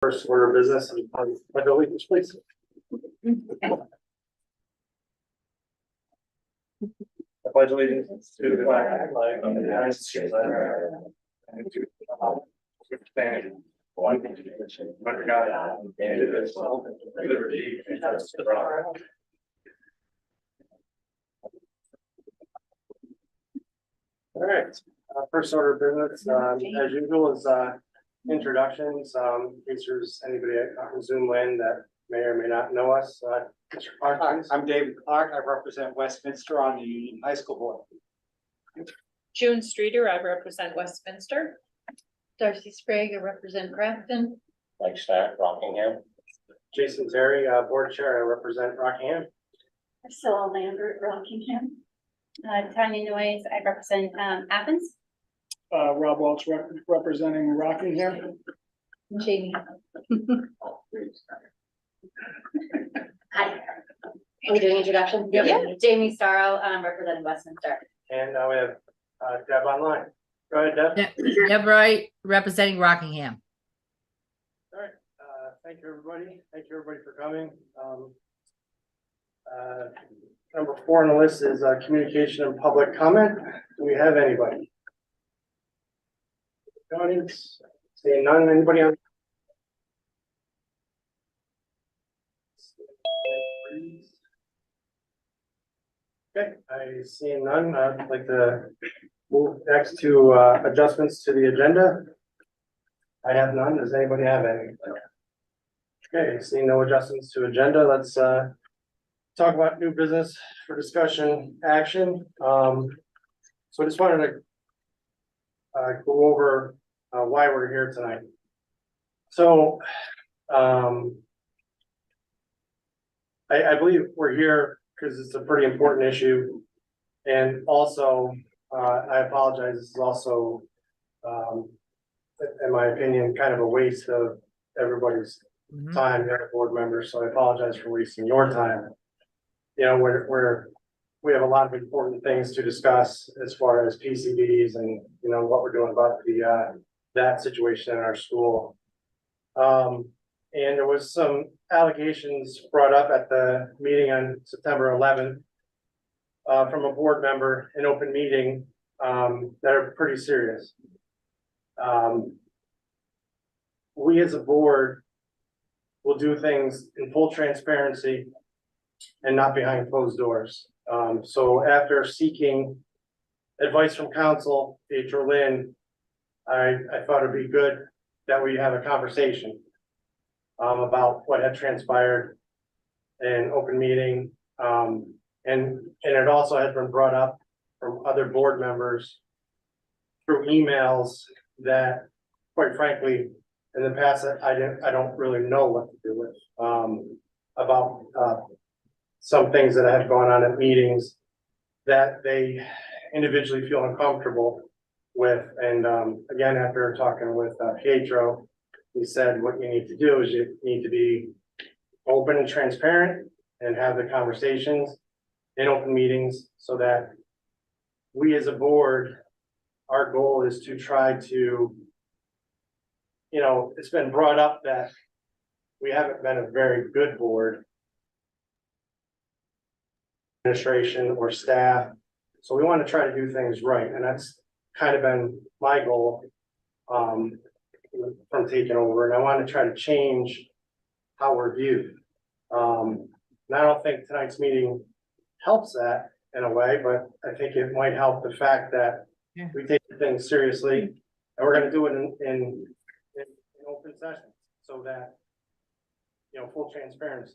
First order of business and pledge allegiance, please. I pledge allegiance to the flag of the United States of America and to the republic which stands one nation under God, indivisible, with liberty and justice for all. All right, first order of business, as usual, is introductions. In case there's anybody on Zoom land that may or may not know us. Mr. Clark, Hi, please. I'm David Clark. I represent Westminster on the Union High School Board. June Streeter, I represent Westminster. Darcy Sprague, I represent Grafton. Like Stack, Rockingham. Jason Terry, board chair, I represent Rockingham. Priscilla Lambert, Rockingham. Tanya Noyes, I represent Athens. Rob Welch representing Rockingham. Jamie. Hi. Are we doing introduction? Yeah. Jamie Starro, representing Westminster. And now we have Deb online. Go ahead, Deb. Deb Wright, representing Rockingham. All right, thank you, everybody. Thank you, everybody, for coming. Number 4 on the list is communication and public comment. Do we have anybody? Audience, seeing none. Anybody on? Okay, I see none. I'd like to move next to adjustments to the agenda. I have none. Does anybody have any? Okay, seeing no adjustments to agenda, let's talk about new business for discussion action. So I just wanted to go over why we're here tonight. So I believe we're here because it's a pretty important issue. And also, I apologize, this is also, in my opinion, kind of a waste of everybody's time, the other board members. So I apologize for wasting your time. You know, we have a lot of important things to discuss as far as PCBs and, you know, what we're doing about the, that situation in our school. And there was some allegations brought up at the meeting on September 11th from a board member in open meeting that are pretty serious. We as a board will do things in full transparency and not behind closed doors. So after seeking advice from counsel, Pedro Lynn, I thought it'd be good that we have a conversation about what had transpired in open meeting. And it also has been brought up from other board members through emails that, quite frankly, in the past, I don't really know what to do with, about some things that have gone on at meetings that they individually feel uncomfortable with. And again, after talking with Pietro, he said what you need to do is you need to be open and transparent and have the conversations in open meetings so that we as a board, our goal is to try to, you know, it's been brought up that we haven't been a very good board, administration or staff. So we want to try to do things right. And that's kind of been my goal from taking over. And I want to try to change how we're viewed. And I don't think tonight's meeting helps that in a way, but I think it might help the fact that we take things seriously and we're going to do it in open session so that, you know, full transparency.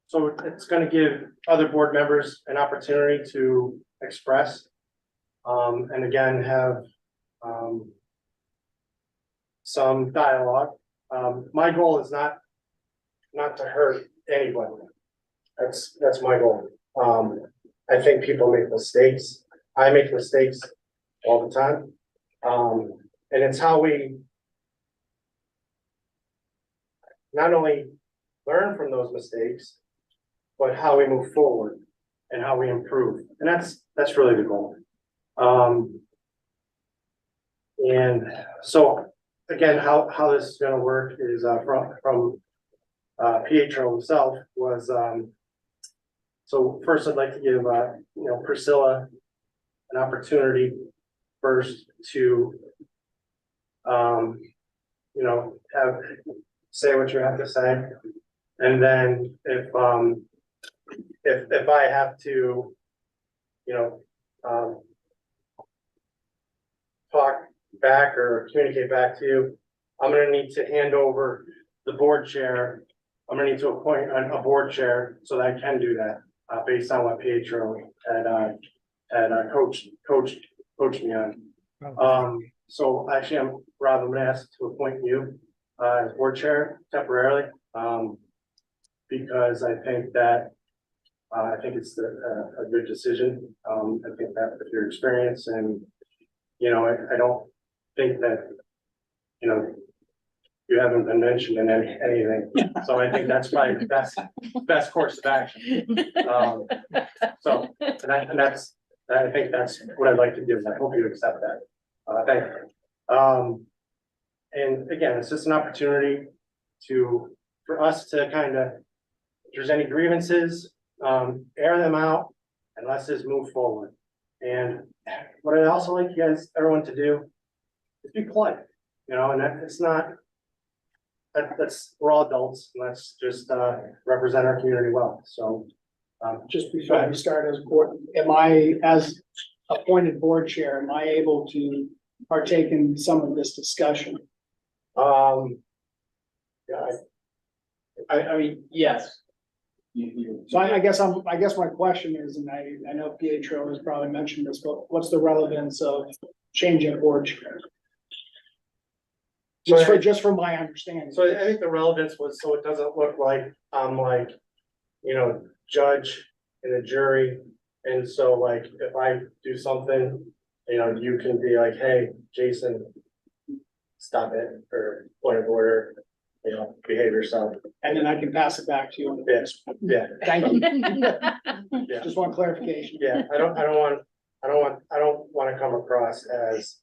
So it's going to give other board members an opportunity to express, and again, have some dialogue. My goal is not to hurt anybody. That's my goal. I think people make mistakes. I make mistakes all the time. And it's how we not only learn from those mistakes, but how we move forward and how we improve. And that's really the goal. And so again, how this is gonna work is, from Pietro himself was, so first I'd like to give, Priscilla an opportunity first to, say what you have to say. And then if I have to, talk back or communicate back to you, I'm gonna need to hand over the board chair. I'm gonna need to appoint a board chair so that I can do that, based on what Pietro had coached me on. So actually, Rob, I'm gonna ask to appoint you, as board chair temporarily, because I think it's a good decision. I think that with your experience and, I don't think that, you haven't been mentioned in anything. So I think that's probably the best course of action. I think that's what I'd like to do. I hope you accept that. Thank you. And again, it's just an opportunity for us to kind of, if there's any grievances, air them out and let's just move forward. And what I'd also like everyone to do is be polite, and it's not, we're all adults, and let's just, represent our community well. So, Just before we start as board, as appointed board chair, am I able to partake in some of this discussion? yeah, I mean, yes. So I guess my question is, and I know Pietro has probably mentioned this, but what's the relevance of changing board chair? Just from my understanding. So I think the relevance was, so it doesn't look like I'm like, judge and a jury. And so like, if I do something, you can be like, hey, Jason, stop it, or point of order, behave yourself. And then I can pass it back to you. Yes, yeah, Thank you. yeah, Just want clarification. yeah. I don't want to come across as,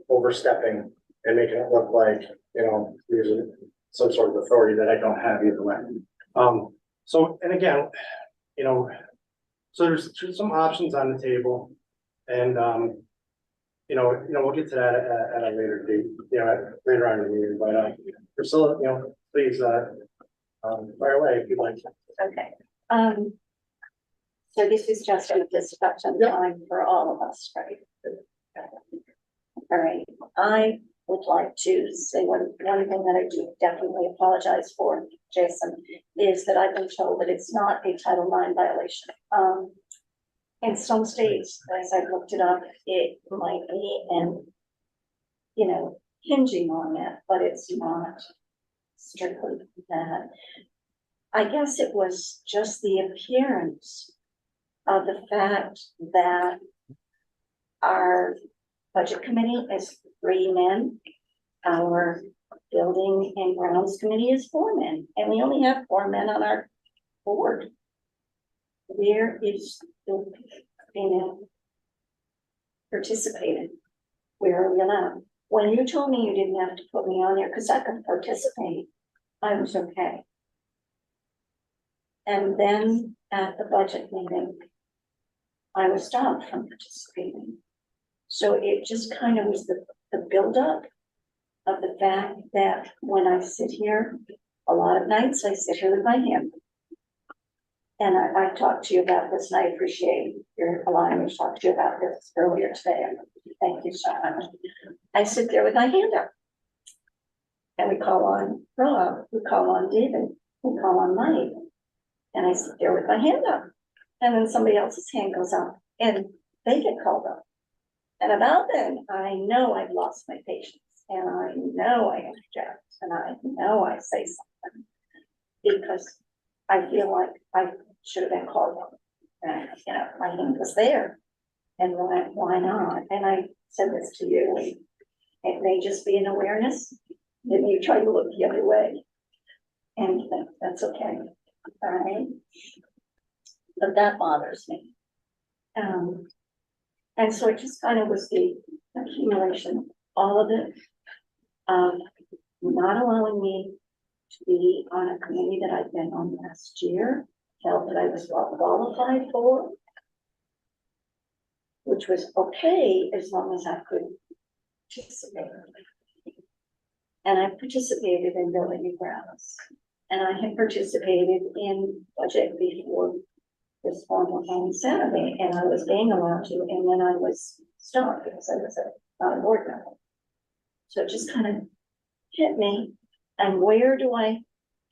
overstepping and making it look like, using some sort of authority that I don't have either way. So, and again, so there's some options on the table, and we'll get to that at a later date, later on in the meeting. But Priscilla, please fire away if you'd like. Okay, so this is just a discussion time for all of us, right? All right, I would like to say one thing that I do definitely apologize for, Jason, is that I've been told that it's not a Title IX violation. In some states, as I've looked it up, it might be, and hinging on that, but it's not strictly that. I guess it was just the appearance of the fact that our budget committee is 3 men, our building and grounds committee is 4 men, and we only have 4 men on our board. Where is the female participating? Where are we allowed? When you told me you didn't have to put me on there because I could participate, I was okay. And then at the budget meeting, I was stopped from participating. So it just kind of was the buildup of the fact that when I sit here, a lot of nights I sit here with my hand. And I talked to you about this, and I appreciate your allowing me to talk to you about this earlier today. Thank you so much. I sit there with my hand up. And we call on Rob, we call on David, we call on Mike. And I sit there with my hand up. And then somebody else's hand goes up and they get called up. And about then, I know I've lost my patience, and I know I interject, and I know I say something because I feel like I should have been called up. And, my hand was there, and why not? And I said this to you, it may just be an awareness that you try to look the other way, and that's okay, all right? But that bothers me. And so it just kind of was the accumulation all of it. Not allowing me to be on a committee that I've been on last year, felt that I was well qualified for. Which was okay as long as I could participate. And I participated in building and grounds. And I had participated in budget before this one on Saturday, and I was being allowed to, and then I was stopped because I was not a board member. So it just kind of hit me, and where do I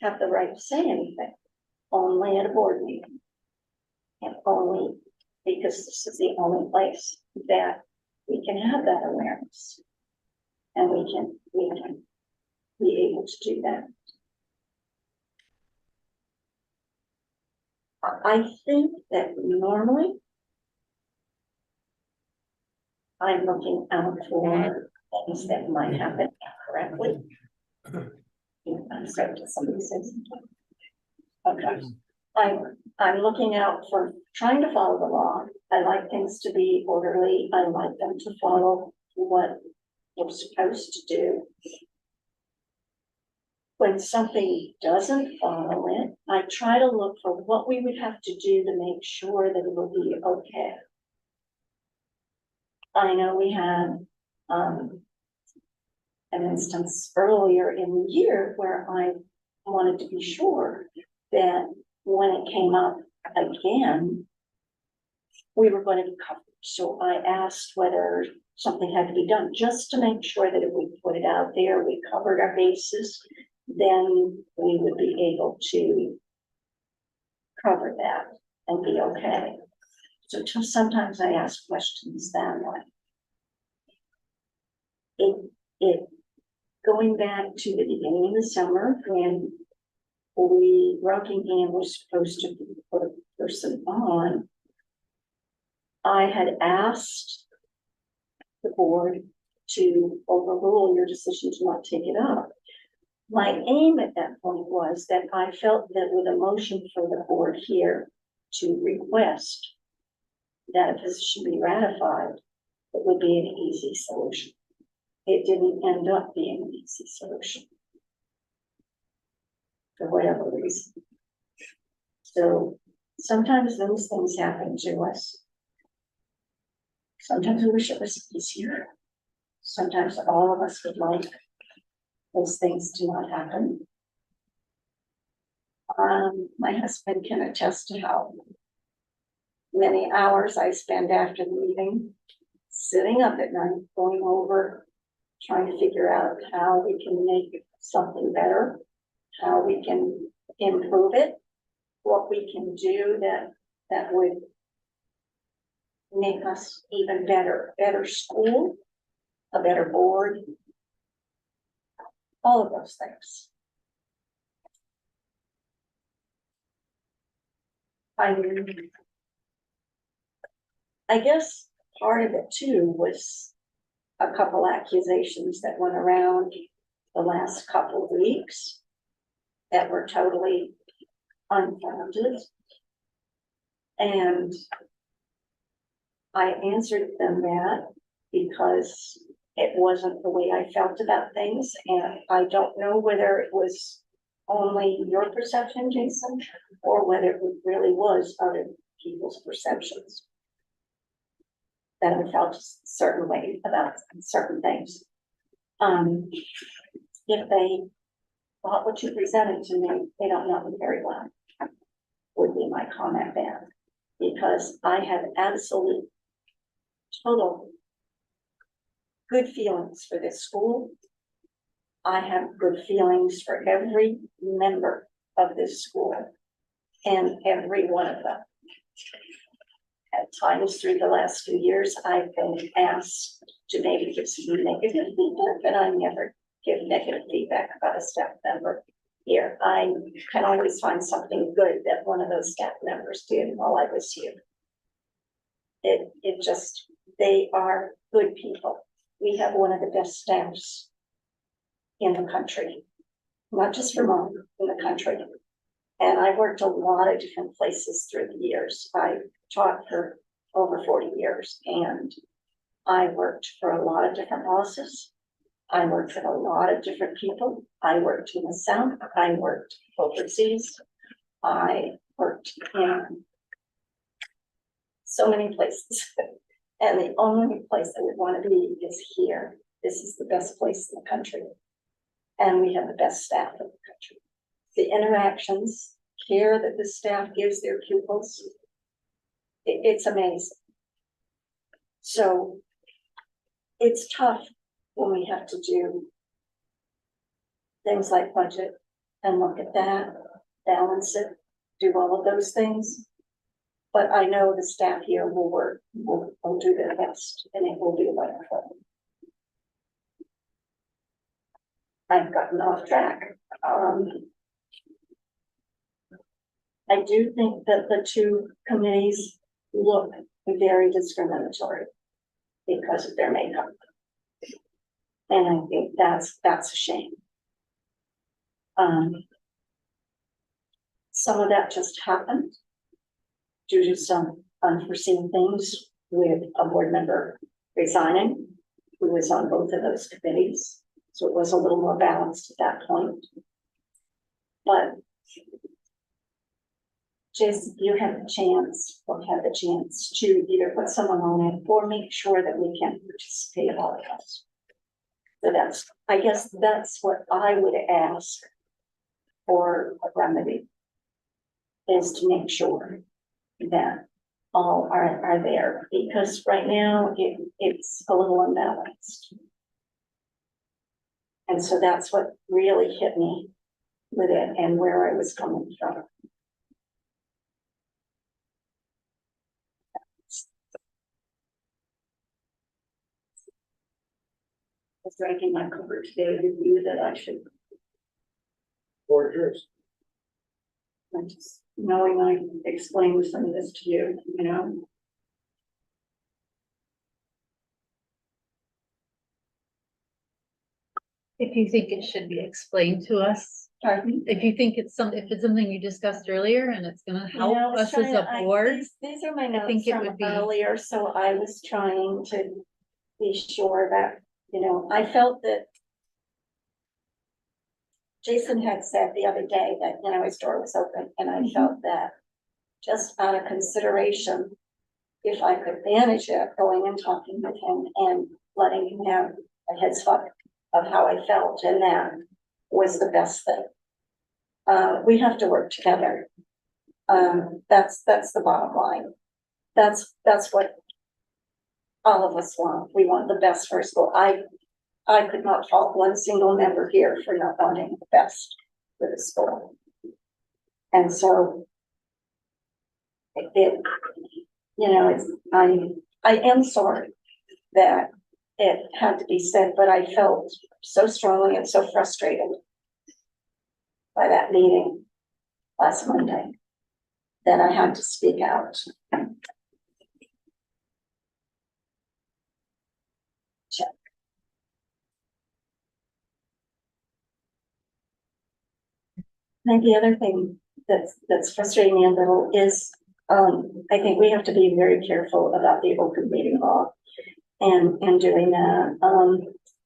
have the right to say anything? Only at a board meeting. And only because this is the only place that we can have that awareness. And we can be able to do that. I think that normally I'm looking out for things that might happen correctly. I'm sorry, did somebody say something? Okay. I'm looking out for trying to follow the law. I like things to be orderly. I like them to follow what we're supposed to do. When something doesn't follow it, I try to look for what we would have to do to make sure that it will be okay. I know we had an instance earlier in the year where I wanted to be sure that when it came up again, we were going to be covered. So I asked whether something had to be done just to make sure that if we put it out there, we covered our bases, then we would be able to cover that and be okay. So sometimes I ask questions that way. Going back to the beginning of the summer when Rockingham was supposed to put a person on, I had asked the board to overrule your decision to not take it up. My aim at that point was that I felt that with a motion for the board here to request that a position be ratified, it would be an easy solution. It didn't end up being an easy solution for whatever reason. So sometimes those things happen to us. Sometimes we wish it was easier. Sometimes all of us would like those things to not happen. My husband can attest to how many hours I spend after the meeting, sitting up at night, going over, trying to figure out how we can make something better, how we can improve it, what we can do that would make us even better school, a better board, all of those things. I guess part of it too was a couple accusations that went around the last couple of weeks that were totally unfounded. And I answered them that because it wasn't the way I felt about things. And I don't know whether it was only your perception, Jason, or whether it really was other people's perceptions. That I felt a certain way about certain things. If they thought what you presented to me, they don't know me very well, would be my comment there. Because I have absolute, total good feelings for this school. I have good feelings for every member of this school and every one of them. At times through the last few years, I've been asked to maybe give some negative feedback, but I never give negative feedback about a staff member here. I can always find something good that one of those staff members did while I was here. It just, they are good people. We have one of the best staffs in the country, not just Vermont, in the country. And I worked a lot of different places through the years. I taught for over 40 years and I worked for a lot of different bosses I worked with a lot of different people. I worked in the South, I worked overseas. I worked in so many places. And the only place I would want to be is here. This is the best place in the country. And we have the best staff in the country. The interactions, care that the staff gives their pupils, it's amazing. So it's tough when we have to do things like budget and look at that, balance it, do all of those things. But I know the staff here will work, will do their best, and it will be wonderful. I've gotten off track. I do think that the two committees look very discriminatory because of their makeup. And I think that's a shame. Some of that just happened due to some unforeseen things with a board member resigning, who was on both of those committees. So it was a little more balanced at that point. But Jason, you have the chance, or have the chance to either put someone on it or make sure that we can participate all of us. So I guess that's what I would ask for a remedy, is to make sure that all are there, because right now it's a little unbalanced. And so that's what really hit me with it and where I was coming from. I was drinking my cover today with you that I should. Board yours. I just knowing I explained some of this to you, you know. If you think it should be explained to us, Pardon? if you think it's something you discussed earlier and it's gonna You know, I help was us as trying a to- board. These are my think notes it from would be- earlier, so I was trying to be sure that, you know, I felt that Jason had said the other day that, you know, his door was open, and I felt that just out of consideration, if I could manage it, going and talking with him and letting him have a heads up of how I felt, and that was the best thing. We have to work together. That's the bottom line. That's what all of us want. We want the best for our school. I could not fault one single member here for not wanting the best for the school. And so you know, I am sorry that it had to be said, but I felt so strongly and so frustrated by that meeting last Monday that I had to speak out. Check. I think the other thing that's frustrating me a little is, I think we have to be very careful about the open meeting law and doing that.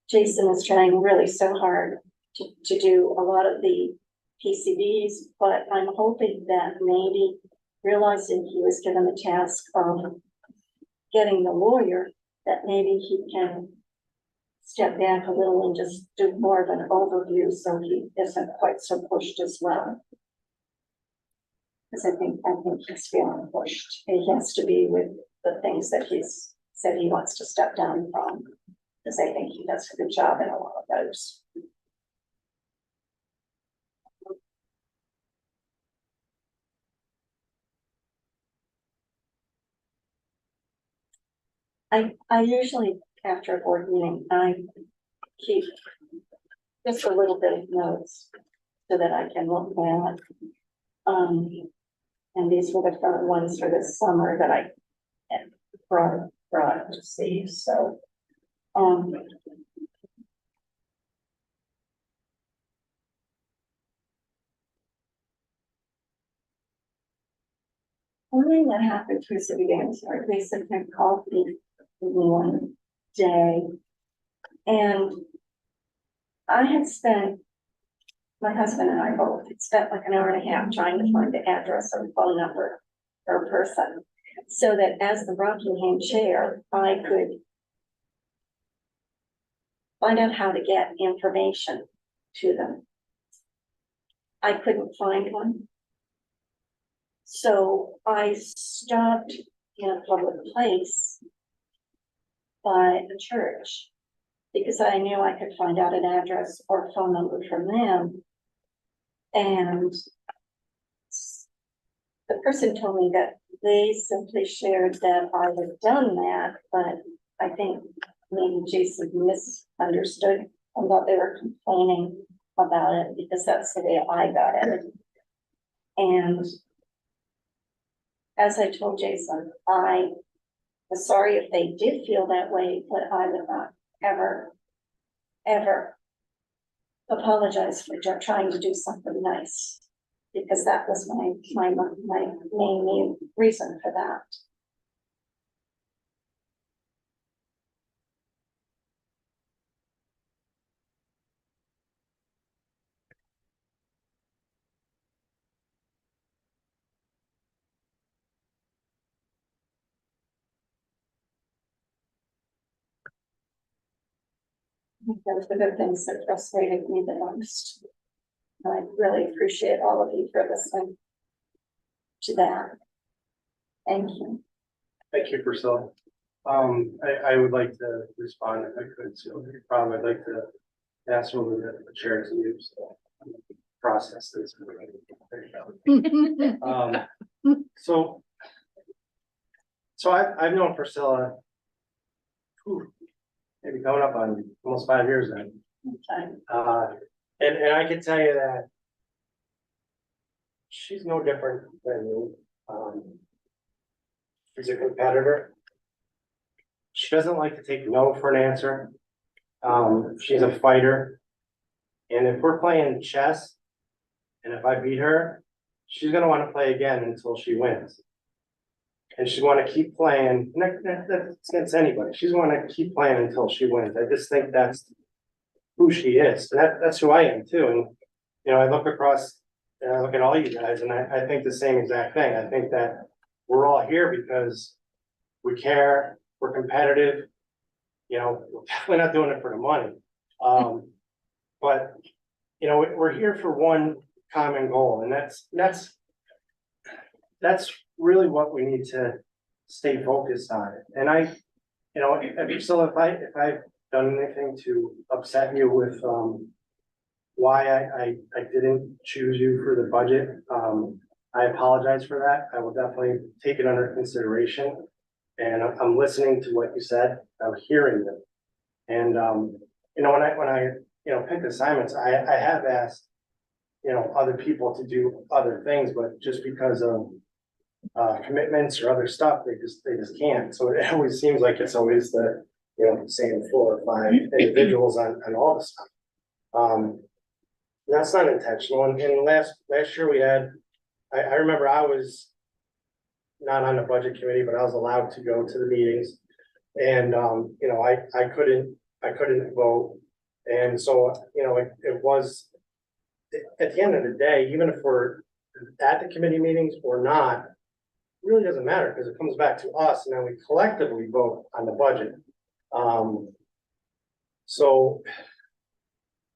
Jason is trying really so hard to do a lot of the PCBs, but I'm hoping that maybe realizing he was given the task of getting the lawyer, that maybe he can step back a little and just do more of an overview so he isn't quite so pushed as well. Because I think he's feeling pushed. He has to be with the things that he's said he wants to step down from. Because I think he does a good job in a lot of those. I usually, after a board meeting, I keep just a little bit of notes so that I can look at. And these were the front ones for this summer that I brought to see, so. One thing that happened towards the beginning, sorry, Lisa had called me one day, and I had spent, my husband and I both had spent like an hour and a half trying to find the address or phone number for a person. So that as the Rockingham chair, I could find out how to get information to them. I couldn't find one. So I stopped in a public place by a church because I knew I could find out an address or phone number from them. And the person told me that they simply shared that I had done that, but I think maybe Jason misunderstood and thought they were complaining about it because that's the way I got it. And as I told Jason, I was sorry if they did feel that way, but I would not ever apologize for trying to do something nice. Because that was my main reason for that. I think that was the good things that frustrated me the most. I really appreciate all of you for listening to that. Thank you. Thank you, Priscilla. I would like to respond if I could, so probably I'd like to ask over the chair to use process this. So I've known Priscilla maybe coming up on almost 5 years now. Okay. And I can tell you that she's no different than you. She's a competitor. She doesn't like to take no for an answer. She's a fighter. And if we're playing chess, and if I beat her, she's gonna want to play again until she wins. And she's want to keep playing. That's against anybody. She's want to keep playing until she wins. I just think that's who she is. That's who I am too. And you know, I look across and I look at all you guys, and I think the same exact thing. I think that we're all here because we care, we're competitive. You know, we're definitely not doing it for the money. But you know, we're here for one common goal, and that's really what we need to stay focused on. And you know, Priscilla, if I've done anything to upset you with why I didn't choose you for the budget, I apologize for that. I will definitely take it under consideration. And I'm listening to what you said. I'm hearing them. And you know, when I you know pick assignments, I have asked you know other people to do other things, but just because of commitments or other stuff, they just can't. So it always seems like it's always the you know same 4 or 5 individuals on all the stuff. That's not intentional. And last year we had, I remember I was not on the budget committee, but I was allowed to go to the meetings. And you know, I couldn't vote. And so, you know, it was at the end of the day, even if we're at the committee meetings or not, really doesn't matter because it comes back to us and then we collectively vote on the budget. So,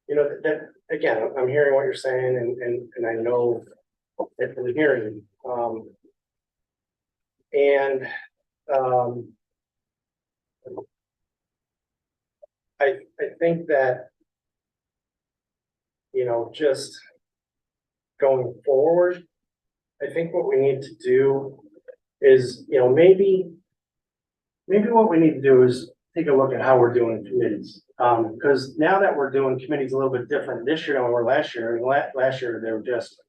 you know, that again, I'm hearing what you're saying and I know it from hearing. I think that, you know, just going forward, I think what we need to do is, you know, maybe what we need to do is take a look at how we're doing committees. Because now that we're doing committees a little bit different this year than we were last year, and last year they were just,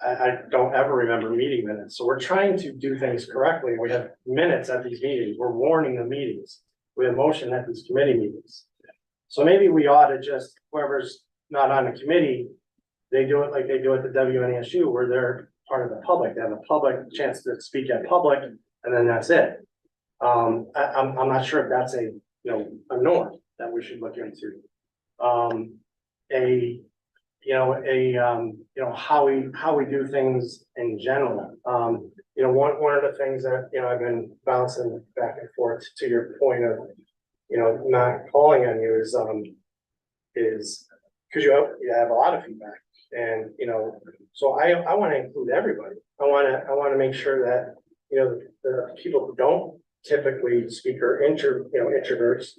I don't ever remember meeting minutes. So we're trying to do things correctly. We have minutes at these meetings. We're warning the meetings. We have motion at these committee meetings. So maybe we ought to just, whoever's not on the committee, they do it like they do at the WNSU, where they're part of the public. They have a public chance to speak at public, and then that's it. I'm not sure if that's a norm that we should look into. a, how we do things in general. One of the things that, I've been bouncing back and forth to your point of, not calling on you is because you have a lot of feedback and, so I want to include everybody. I want to make sure that, the people who don't typically speak or introverts,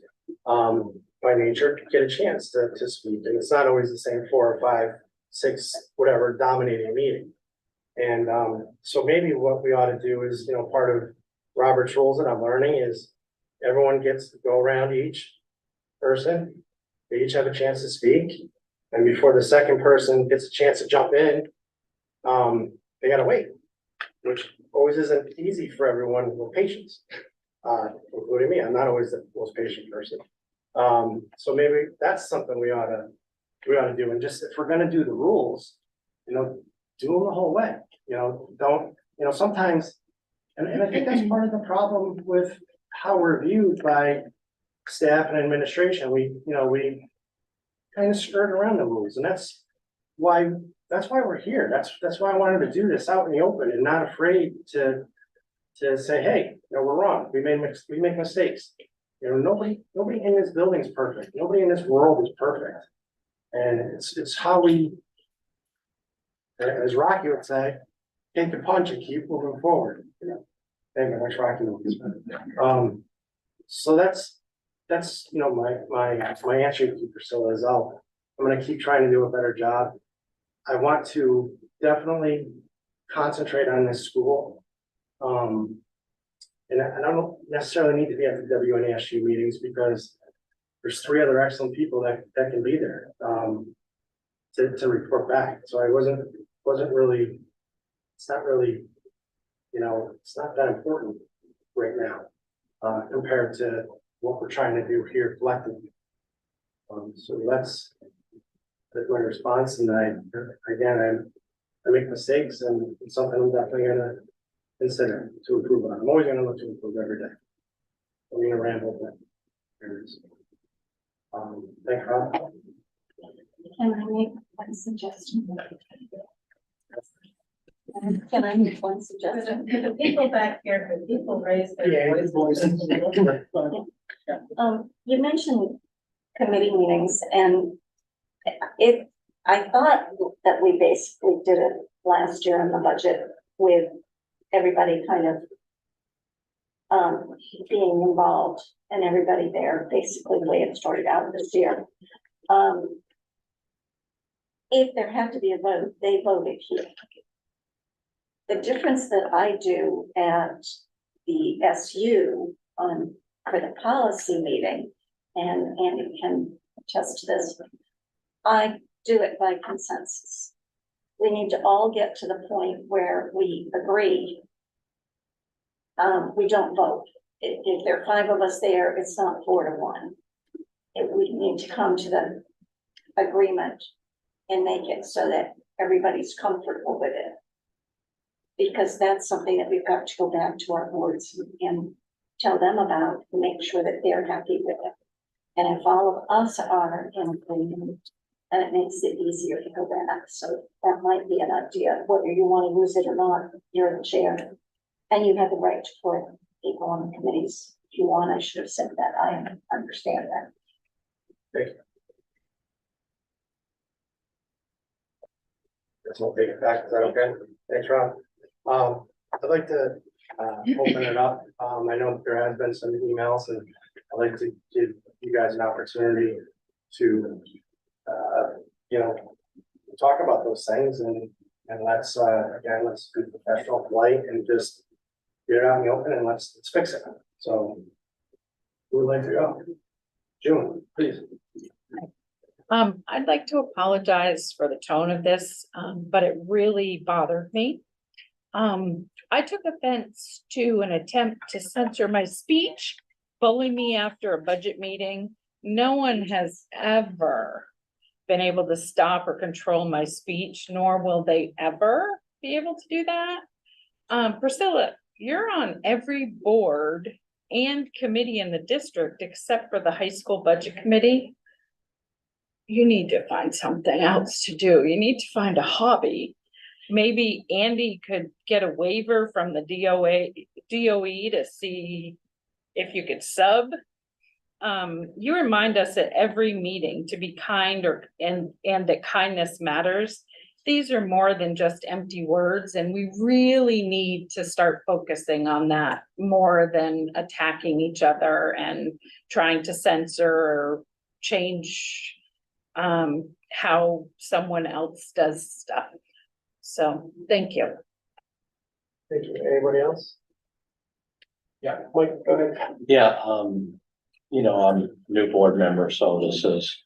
by nature, get a chance to speak. And it's not always the same 4 or 5, 6, whatever dominating meeting. And, so maybe what we ought to do is, part of Robert's rules that I'm learning is everyone gets to go around each person. They each have a chance to speak. And before the second person gets a chance to jump in, they gotta wait, which always isn't easy for everyone with patience, including me. I'm not always the most patient person. So maybe that's something we ought to do. And just, if we're gonna do the rules, do them the whole way, don't, sometimes, and I think that's part of the problem with how we're viewed by staff and administration. We kind of skirt around the rules, and that's why we're here. That's why I wanted to do this out in the open and not afraid to say, hey, we're wrong. We make mistakes. Nobody in this building is perfect. Nobody in this world is perfect. And it's how we, as Rocky would say, take the punch and keep moving forward. Thank you, much Rocky. So that's my answer to Priscilla is I'm gonna keep trying to do a better job. I want to definitely concentrate on this school. And I don't necessarily need to be at the WNASU meetings because there's 3 other excellent people that can be there to report back. So I wasn't really, it's not really, it's not that important right now compared to what we're trying to do here collectively. So that's my response. And I make mistakes, and it's something I'm definitely gonna consider to improve on. I'm always gonna look to improve every day. I'm gonna ramble, but there it is. Thank you, Rob. Can I make one suggestion? Can I make one suggestion? The people back here, the people raise their Yeah, voices. You mentioned committee meetings, and I thought that we basically did it last year in the budget with everybody kind of being involved and everybody there, basically the way it started out this year. If there had to be a vote, they voted here. The difference that I do at the SU for the policy meeting, and Andy can attest to this, I do it by consensus. We need to all get to the point where we agree. We don't vote. If there are 5 of us there, it's not 4 to 1. We need to come to the agreement and make it so that everybody's comfortable with it. Because that's something that we've got to go back to our boards and tell them about, to make sure that they're happy with it. And if all of us are in agreement, then it makes it easier to go back. So that might be an idea, whether you want to use it or not. You're the chair, and you have the right to put people on the committees. If you want, I should have said that. I understand that. Thank you. Guess we'll take it back. Is that okay? Thanks, Rob. I'd like to open it up. I know there has been some emails, and I'd like to give you guys an opportunity to talk about those things, and let's let's be professional, polite, and just get it out in the open, and let's fix it. So who would like to go? June, please. I'd like to apologize for the tone of this, but it really bothered me. I took offense to an attempt to censor my speech, bully me after a budget meeting. No one has ever been able to stop or control my speech, nor will they ever be able to do that. Priscilla, you're on every board and committee in the district except for the high school budget committee. you need to find something else to do. You need to find a hobby. Maybe Andy could get a waiver from the DOE to see if you could sub. You remind us at every meeting to be kind and that kindness matters. These are more than just empty words, and we really need to start focusing on that more than attacking each other and trying to censor or change how someone else does stuff. So, thank you. Thank you. Anybody else? Yeah, Mike, go ahead. Yeah, you know, I'm a new board member, so this is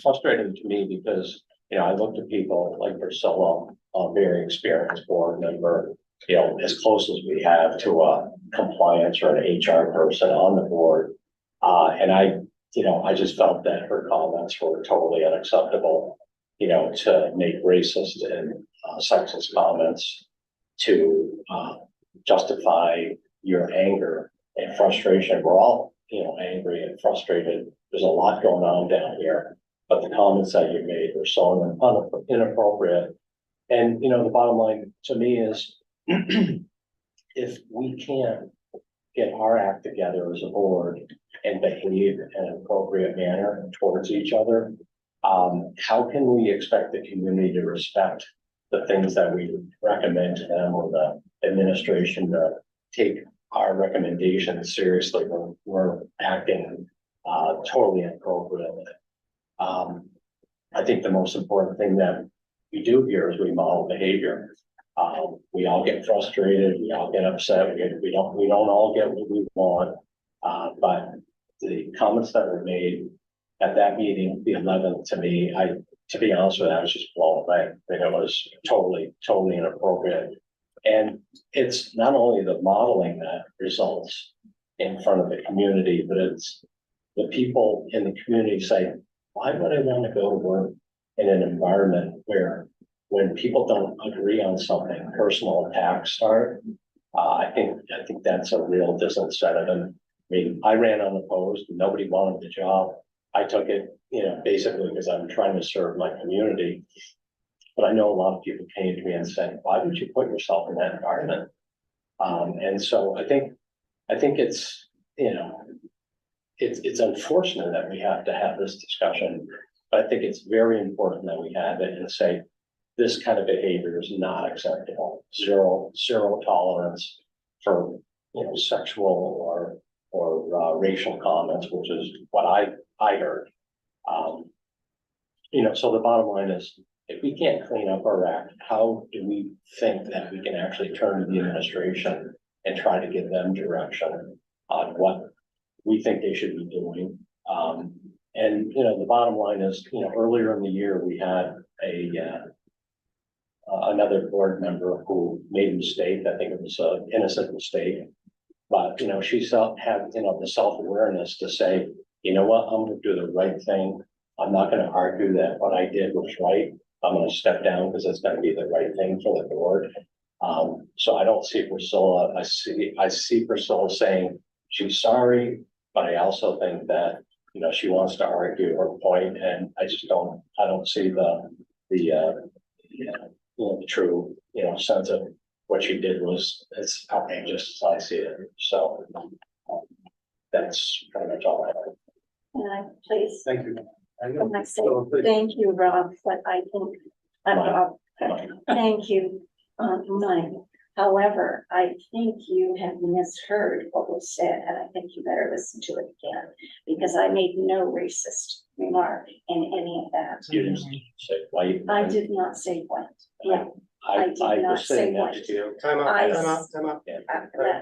frustrating to me because, you know, I look to people like Priscilla, a very experienced board member, you know, as close as we have to a compliance or an HR person on the board. And I just felt that her comments were totally unacceptable, you know, to make racist and sexist comments to justify your anger and frustration. We're all, you know, angry and frustrated. There's a lot going on down here, but the comments that you made were so inappropriate. And, you know, the bottom line to me is if we can't get our act together as a board and behave in an appropriate manner towards each other, how can we expect the community to respect the things that we recommend to them, or the administration to take our recommendations seriously when we're acting totally inappropriately? I think the most important thing that we do here is we model behavior. We all get frustrated, we all get upset, we don't all get what we want. But the comments that were made at that meeting, the 11th, to be honest with you, I was just blown away. I mean, it was totally inappropriate. And it's not only the modeling that results in front of the community, but it's the people in the community say, why would I want to go to work in an environment where when people don't agree on something, personal attacks start? I think that's a real disincentive. And I mean, I ran unopposed, nobody wanted the job. I took it, you know, basically because I'm trying to serve my community. But I know a lot of people came to me and said, why would you put yourself in that environment? And so I think it's, you know, it's unfortunate that we have to have this discussion, but I think it's very important that we have it and say, this kind of behavior is not acceptable. Zero tolerance for, you know, sexual or racial comments, which is what I heard. You know, so the bottom line is, if we can't clean up our act, how do we think that we can actually turn to the administration and try to give them direction on what we think they should be doing? And, you know, the bottom line is, you know, earlier in the year, we had another board member who made a mistake. I think it was an innocent mistake, but, you know, she had, you know, the self-awareness to say, you know what, I'm going to do the right thing. I'm not going to argue that what I did was right. I'm going to step down because it's going to be the right thing for the board. So I don't see Priscilla. I see Priscilla saying she's sorry, but I also think that, you know, she wants to argue her point, and I don't see the true, you know, sense of what she did was as outrageous as I see it. So that's pretty much all I have. Can I please? Thank you. Can I say thank you, Rob, but I think, Rob, thank you, Mike. However, I think you have misheard what was said, and I think you better listen to it again, because I made no racist remark in any of that. You didn't say white. I did not say white. Yeah, I did not was sitting say next white. to you. Time I- out.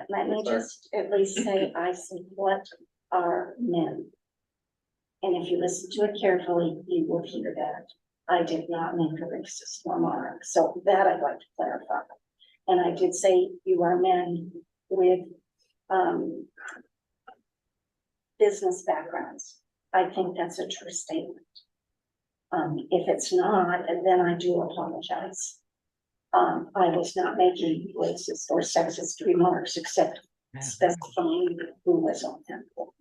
let me just at least say, I said, what are men? And if you listen to it carefully, you will hear that. I did not make a racist remark, so that I'd like to clarify. And I did say you are men with business backgrounds. I think that's a true statement. If it's not, then I do apologize. I was not making racist or sexist remarks except specifying who was on that board.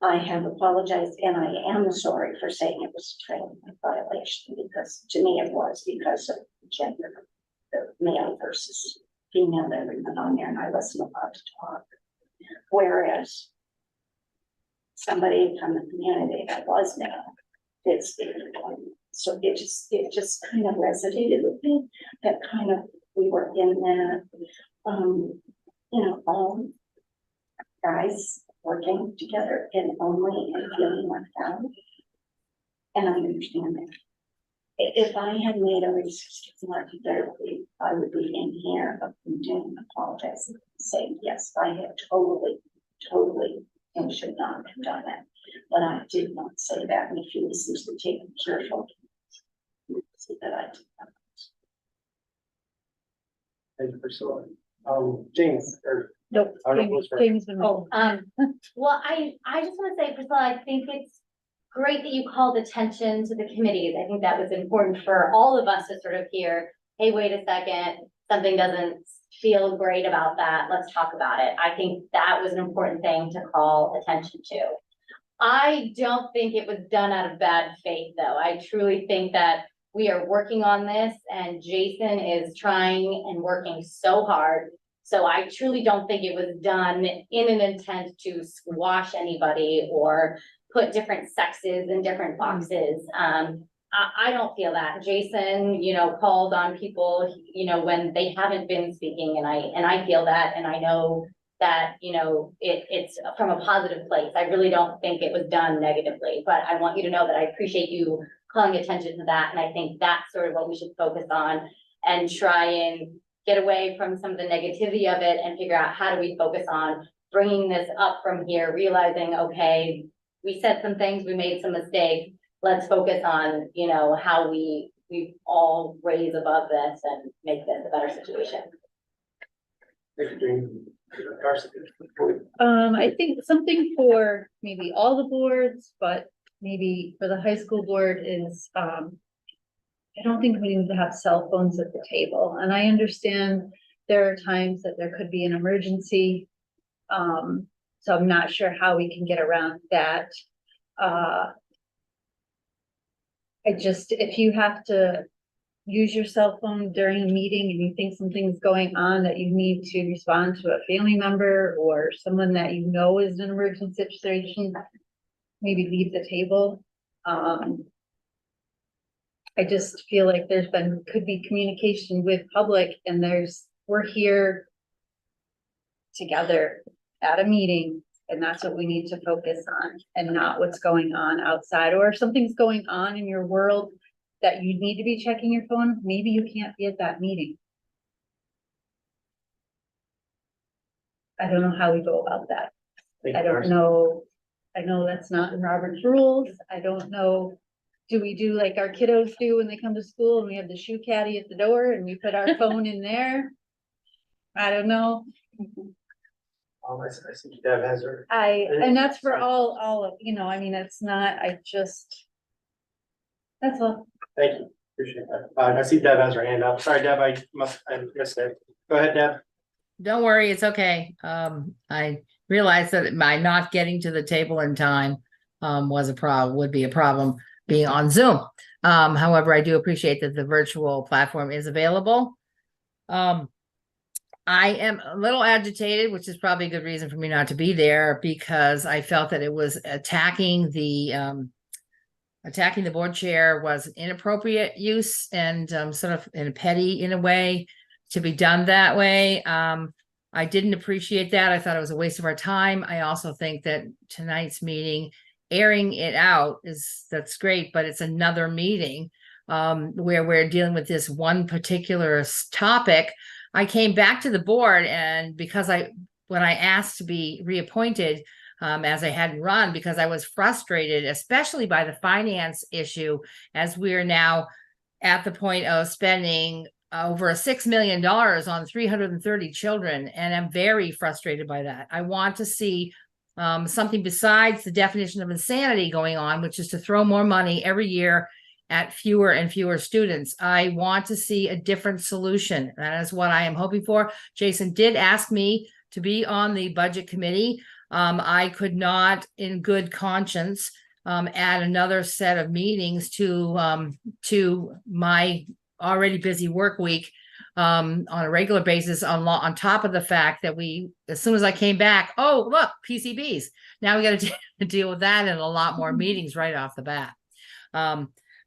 I have apologized and I am sorry for saying it was a training violation because to me it was because of gender, the male versus female, everyone on there, and I wasn't allowed to talk. Whereas somebody from the community that was now did speak. So it just kind of resonated with me, that kind of, we were in that, all guys working together and only and feeling left out. And I understand that. If I had made a racist remark, I would be in here doing apologize, saying, yes, I have totally, and should not have done that. But I did not say that, and if you listen to the tape careful, you see that I did not. Thank you, Priscilla. James, or, Nope, I don't know what's right. James been. Well, I just want to say, Priscilla, I think it's great that you called attention to the committees. I think that was important for all of us to sort of hear, hey, wait a second, something doesn't feel great about that. Let's talk about it. I think that was an important thing to call attention to. I don't think it was done out of bad faith, though. I truly think that we are working on this and Jason is trying and working so hard. So I truly don't think it was done in an intent to squash anybody or put different sexes in different boxes. I don't feel that. Jason, called on people, when they haven't been speaking, and I feel that, and I know that, it's from a positive place. I really don't think it was done negatively, but I want you to know that I appreciate you calling attention to that. And I think that's sort of what we should focus on and try and get away from some of the negativity of it and figure out how do we focus on bringing this up from here, realizing, okay, we said some things, we made some mistakes. Let's focus on, how we all raise above this and make this a better situation. Thank you, James. Darcy. I think something for maybe all the boards, but maybe for the high school board is, I don't think we need to have cell phones at the table. And I understand there are times that there could be an emergency. So I'm not sure how we can get around that. If you have to use your cell phone during a meeting and you think something's going on that you need to respond to a family member or someone that is an emergency situation, maybe leave the table. I just feel like could be communication with public and we're here together at a meeting. And that's what we need to focus on and not what's going on outside, or if something's going on in your world that you need to be checking your phone, maybe you can't be at that meeting. I don't know how we go about that. Thank you, I don't Darcy. know. I know that's not in Robert's rules. I don't know. Do we do like our kiddos do when they come to school and we have the shoe caddy at the door and we put our phone in there? I don't know. I see Deb has her. And that's for all of, it's not, that's all. Thank you. Appreciate that. I see Deb has her hand up. Sorry, Deb, I missed it. Go ahead, Deb. Don't worry, it's okay. I realized that my not getting to the table in time would be a problem being on Zoom. However, I do appreciate that the virtual platform is available. I am a little agitated, which is probably a good reason for me not to be there, because I felt that it was attacking the board chair was inappropriate use and sort of petty in a way to be done that way. I didn't appreciate that. I thought it was a waste of our time. I also think that tonight's meeting, airing it out that's great, but it's another meeting where we're dealing with this one particular topic. I came back to the board, and because when I asked to be reappointed, as I hadn't run, because I was frustrated, especially by the finance issue, as we're now at the point of spending over $6 million on 330 children. And I'm very frustrated by that. I want to see something besides the definition of insanity going on, which is to throw more money every year at fewer and fewer students. I want to see a different solution. That is what I am hoping for. Jason did ask me to be on the budget committee. I could not in good conscience add another set of meetings to my already busy work week on a regular basis on top of the fact that as soon as I came back, oh, look, PCBs. Now we got to deal with that and a lot more meetings right off the bat.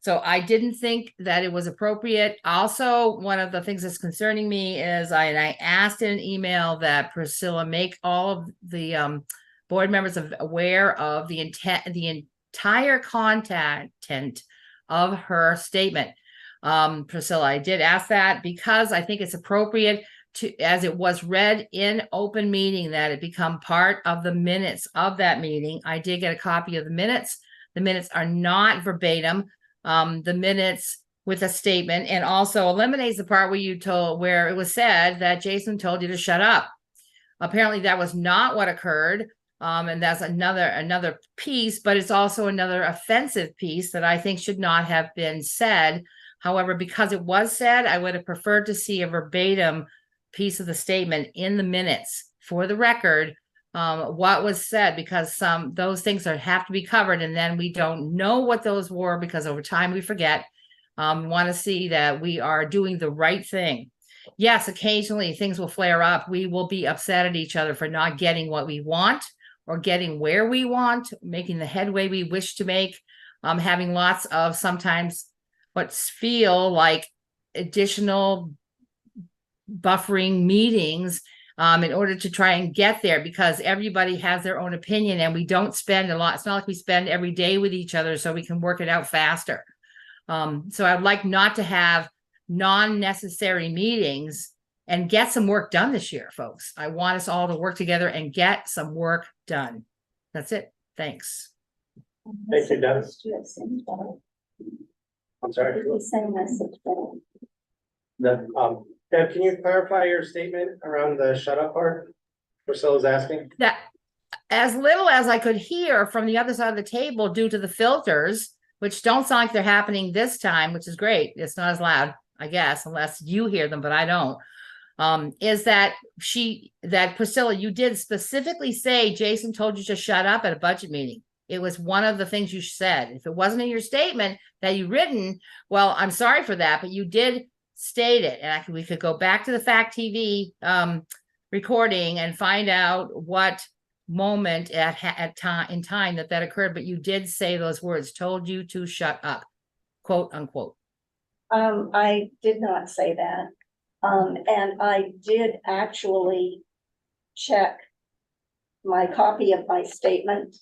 So I didn't think that it was appropriate. Also, one of the things that's concerning me is I asked in an email that Priscilla make all of the board members aware of the entire content of her statement. Priscilla, I did ask that because I think it's appropriate to, as it was read in open meeting, that it become part of the minutes of that meeting. I did get a copy of the minutes. The minutes are not verbatim. The minutes with a statement, and also eliminates the part where it was said that Jason told you to shut up. Apparently that was not what occurred. And that's another piece, but it's also another offensive piece that I think should not have been said. However, because it was said, I would have preferred to see a verbatim piece of the statement in the minutes for the record, what was said, because those things have to be covered, and then we don't know what those were because over time we forget. Want to see that we are doing the right thing. Yes, occasionally things will flare up. We will be upset at each other for not getting what we want or getting where we want, making the headway we wish to make, having lots of sometimes what feel like additional buffering meetings in order to try and get there, because everybody has their own opinion and we don't spend a lot. It's not like we spend every day with each other, so we can work it out faster. So I'd like not to have non-necessary meetings and get some work done this year, folks. I want us all to work together and get some work done. That's it. Thanks. Thank you, Dennis. I'm sorry. Same message, Deb, can you clarify your statement around the shut up part? Priscilla's asking. That as little as I could hear from the other side of the table due to the filters, which don't sound like they're happening this time, which is great. It's not as loud, I guess, unless you hear them, but I don't. Is that Priscilla, you did specifically say Jason told you to shut up at a budget meeting. It was one of the things you said. If it wasn't in your statement that you written, well, I'm sorry for that, but you did state it. And we could go back to the Fact TV recording and find out what moment in time that occurred. But you did say those words, told you to shut up, quote unquote. I did not say that. And I did actually check my copy of my statement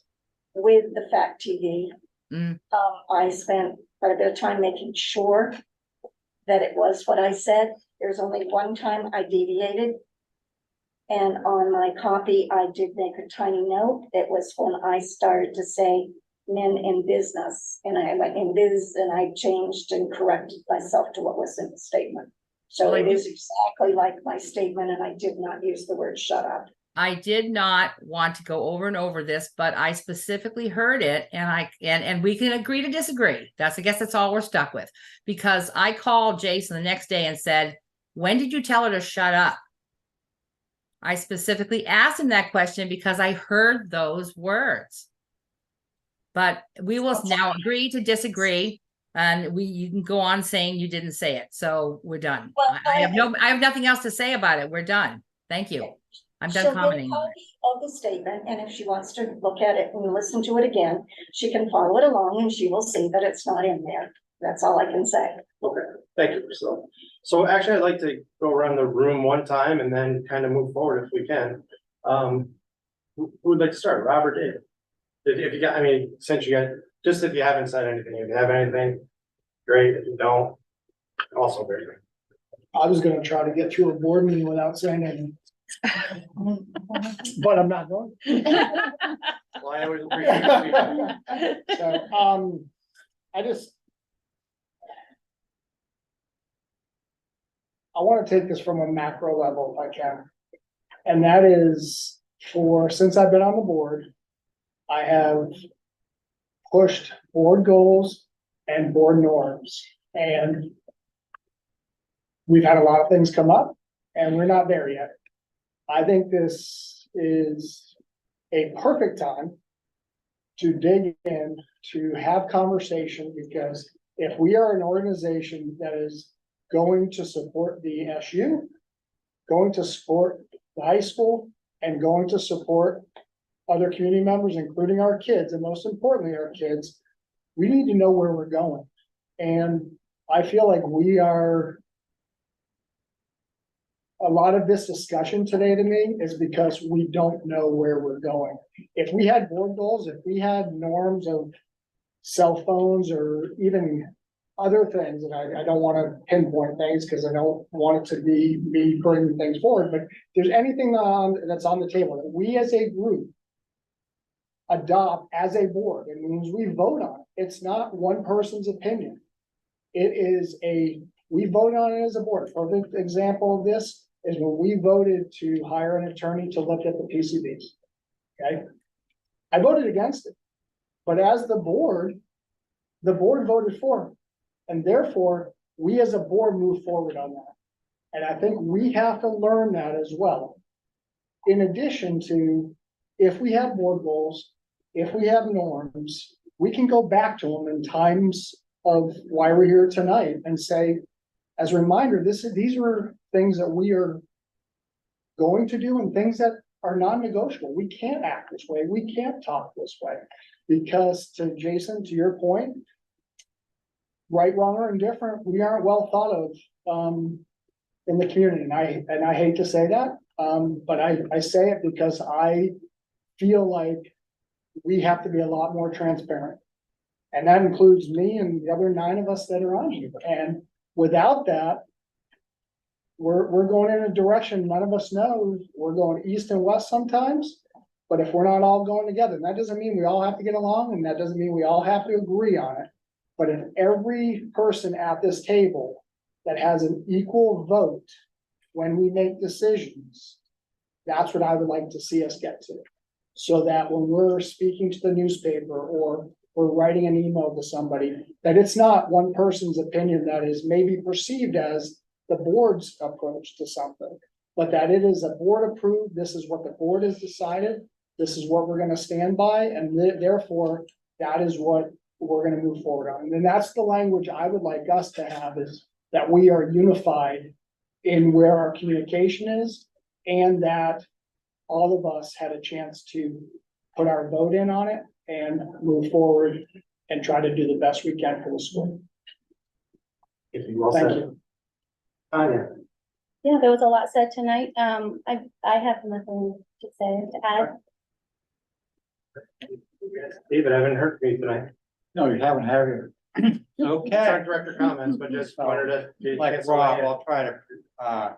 with the Fact TV. I spent quite a bit of time making sure that it was what I said. There's only one time I deviated. And on my copy, I did make a tiny note. It was when I started to say men in business, and I went in biz and I changed and corrected myself to what was in the statement. So it is exactly like my statement, and I did not use the word shut up. I did not want to go over and over this, but I specifically heard it, and we can agree to disagree. I guess that's all we're stuck with, because I called Jason the next day and said, when did you tell her to shut up? I specifically asked him that question because I heard those words. But we will now agree to disagree, and you can go on saying you didn't say it. So we're done. Well, I have nothing else to say about it. We're done. Thank you. I'm done commenting. She'll get a copy of the statement, and if she wants to look at it and listen to it again, she can follow it along and she will see that it's not in there. That's all I can say. Okay, thank you, Priscilla. So actually, I'd like to go around the room one time and then kind of move forward if we can. Who would like to start? Robert, David? If you got, I mean, since you got, just if you haven't said anything, if you have anything, great. If you don't, also very good. I was gonna try to get through a board meeting without saying anything. But I'm not going. Well, I always appreciate feedback. So, I want to take this from a macro level if I can. And that is since I've been on the board, I have pushed board goals and board norms. And we've had a lot of things come up and we're not there yet. I think this is a perfect time to dig in, to have conversation, because if we are an organization that is going to support the SU, going to support the high school, and going to support other community members, including our kids, and most importantly, our kids, we need to know where we're going. And I feel like a lot of this discussion today to me is because we don't know where we're going. If we had board goals, if we had norms of cell phones or even other things, and I don't want to pinpoint things because I don't want it to be me bringing things forward, but if there's anything that's on the table that we as a group adopt as a board, it means we vote on it. It's not one person's opinion. It is we vote on it as a board. A perfect example of this is when we voted to hire an attorney to look at the PCBs. Okay? I voted against it, but as the board voted for it. And therefore, we as a board move forward on that. And I think we have to learn that as well. In addition to, if we have board goals, if we have norms, we can go back to them in times of why we're here tonight and say, as a reminder, these are things that we are going to do and things that are non-negotiable. We can't act this way. We can't talk this way. Because to Jason, to your point, right, wrong, or indifferent, we aren't well thought of in the community. And I hate to say that, but I say it because I feel like we have to be a lot more transparent. And that includes me and the other 9 of us that are on here. And without that, we're going in a direction none of us knows. We're going east and west sometimes, but if we're not all going together, and that doesn't mean we all have to get along, and that doesn't mean we all have to agree on it. But if every person at this table that has an equal vote when we make decisions, that's what I would like to see us get to. So that when we're speaking to the newspaper or we're writing an email to somebody, that it's not one person's opinion that is maybe perceived as the board's approach to something, but that it is a board approved, this is what the board has decided, this is what we're gonna stand by, and therefore, that is what we're gonna move forward on. And that's the language I would like us to have, is that we are unified in where our communication is, and that all of us had a chance to put our vote in on it and move forward and try to do the best we can for the school. Thank you. Tanya, Yeah, there was a lot said tonight. I have nothing to say to add. David, I haven't heard from you tonight. No, you haven't, have you? It's Okay, not director comments, but just wanted to. like Rob, I'll try to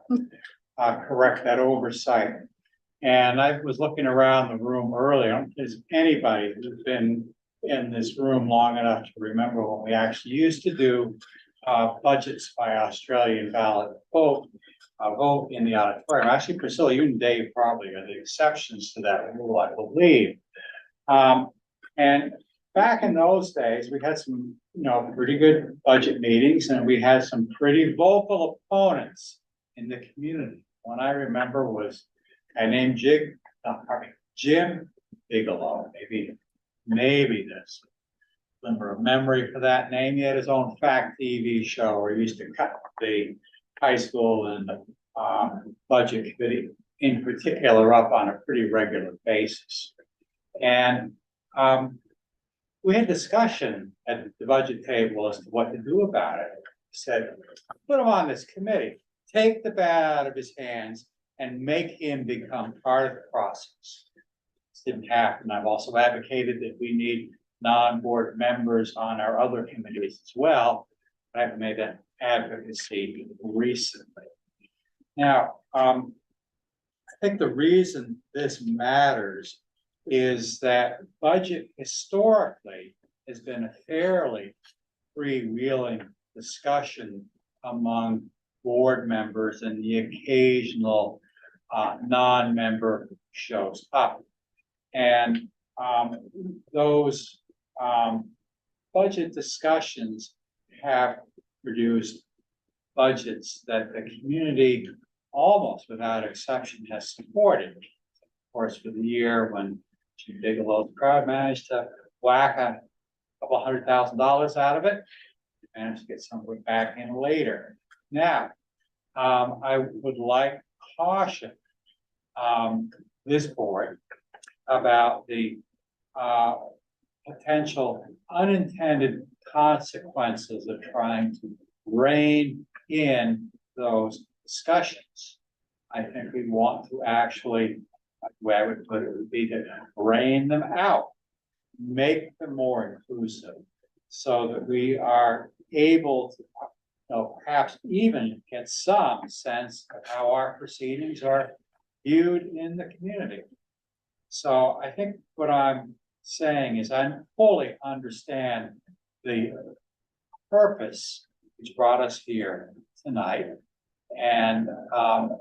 correct that oversight. And I was looking around the room earlier. Is anybody who's been in this room long enough to remember when we actually used to do budgets by Australian ballot vote in the auditorium? Actually, Priscilla, you and Dave probably are the exceptions to that rule, I believe. And back in those days, we had some, pretty good budget meetings, and we had some pretty vocal opponents in the community. One I remember was a guy named Jim Bigelow, maybe this glimmer of memory for that name. He had his own fact TV show where he used to cut the high school and the budget committee in particular up on a pretty regular basis. And we had discussion at the budget table as to what to do about it. He said, put him on this committee, take the bat out of his hands and make him become part of the process. This didn't happen. I've also advocated that we need non-board members on our other committees as well. I haven't made that advocacy recently. Now, I think the reason this matters is that budget historically has been a fairly freewheeling discussion among board members, and the occasional non-member shows up. And those budget discussions have produced budgets that the community almost without exception has supported. Of course, for the year when Chief Bigelow's crowd managed to whack a couple $100,000 out of it. Managed to get some of it back in later. Now, I would like caution, this board about the, potential unintended consequences of trying to rein in those discussions. I think we want to actually, the way I would put it would be to rein them out, make them more inclusive, so that we are able to, perhaps even get some sense of how our proceedings are viewed in the community. So I think what I'm saying is I fully understand the purpose which brought us here tonight. And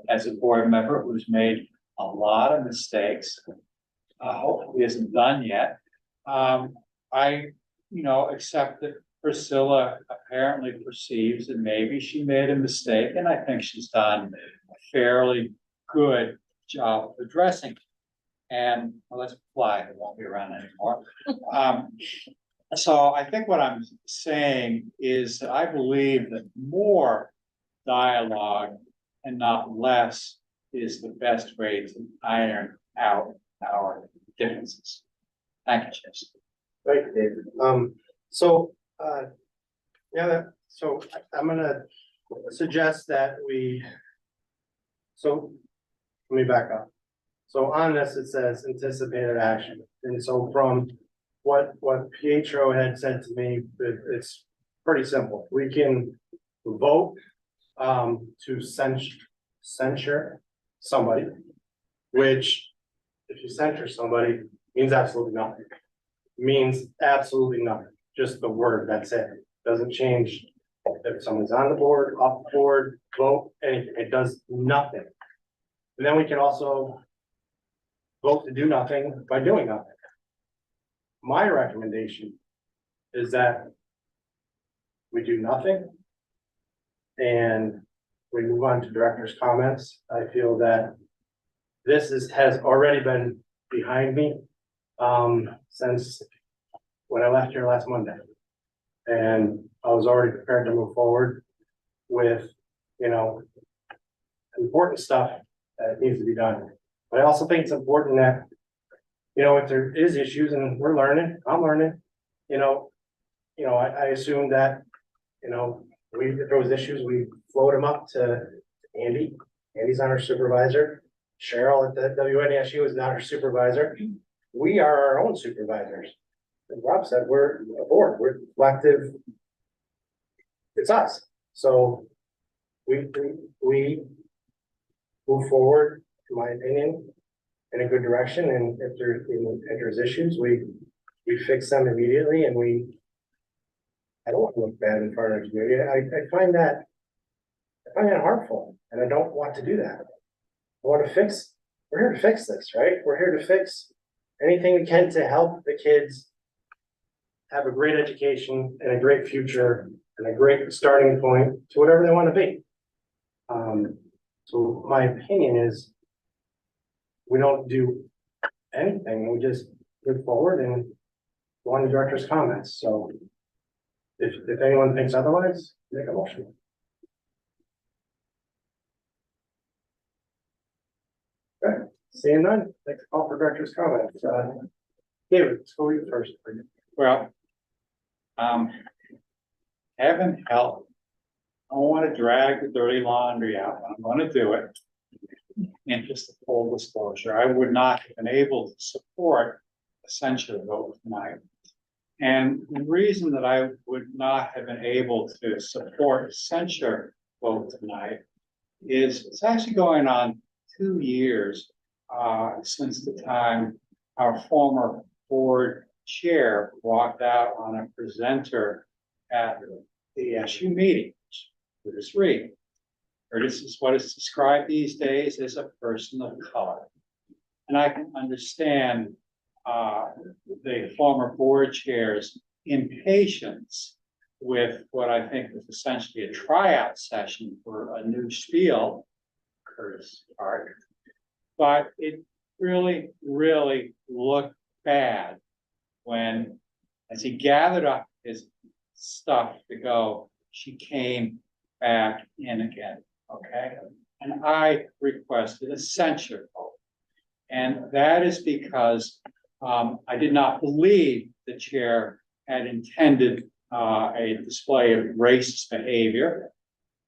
as a board member who's made a lot of mistakes, hopefully isn't done yet. I, accept that Priscilla apparently perceives that maybe she made a mistake, and I think she's done a fairly good job of addressing it. And well, let's fly, it won't be around anymore. So I think what I'm saying is that I believe that more dialogue and not less is the best way to iron out our differences. Thank you, Jess. Right, David. So I'm gonna suggest that let me back up. So on this, it says anticipated action. And so from what Pietro had said to me, it's pretty simple. We can vote to censure somebody, which if you censure somebody means absolutely nothing. Means absolutely nothing. Just the word, that's it. Doesn't change if someone's on the board, off the board, vote, anything. It does nothing. And then we can also vote to do nothing by doing nothing. My recommendation is that we do nothing and we move on to director's comments. I feel that this has already been behind me since when I left here last Monday. And I was already prepared to move forward with, important stuff that needs to be done. But I also think it's important that, if there is issues and we're learning, I'm learning, I assume that, if there was issues, we float them up to Andy. Andy's not our supervisor. Cheryl at the WNSU is not our supervisor. We are our own supervisors. As Rob said, we're a board, we're collective. It's us. So we move forward, in my opinion, in a good direction. And if there's issues, we fix them immediately. And I don't want to look bad in front of the community. I find that harmful, and I don't want to do that. We're here to fix this, right? We're here to fix anything we can to help the kids have a great education and a great future and a great starting point to whatever they want to be. So my opinion is we don't do anything. We just move forward and go on to director's comments. So if anyone thinks otherwise, make a motion. Okay, seeing none, take the call for director's comments. David, let's go you first. Well, heaven help. I don't want to drag the dirty laundry out, but I'm going to do it. In just a full disclosure, I would not have been able to support a censure vote tonight. And the reason that I would not have been able to support a censure vote tonight is it's actually going on 2 years since the time our former board chair walked out on a presenter at the SU meeting. Curtis Reed. Curtis is what is described these days as a person of color. And I can understand the former board chair's impatience with what I think was essentially a tryout session for a new spiel, Curtis part. But it really, really looked bad when, as he gathered up his stuff to go, she came back in again, okay? And I requested a censure vote. And that is because I did not believe the chair had intended a display of racist behavior.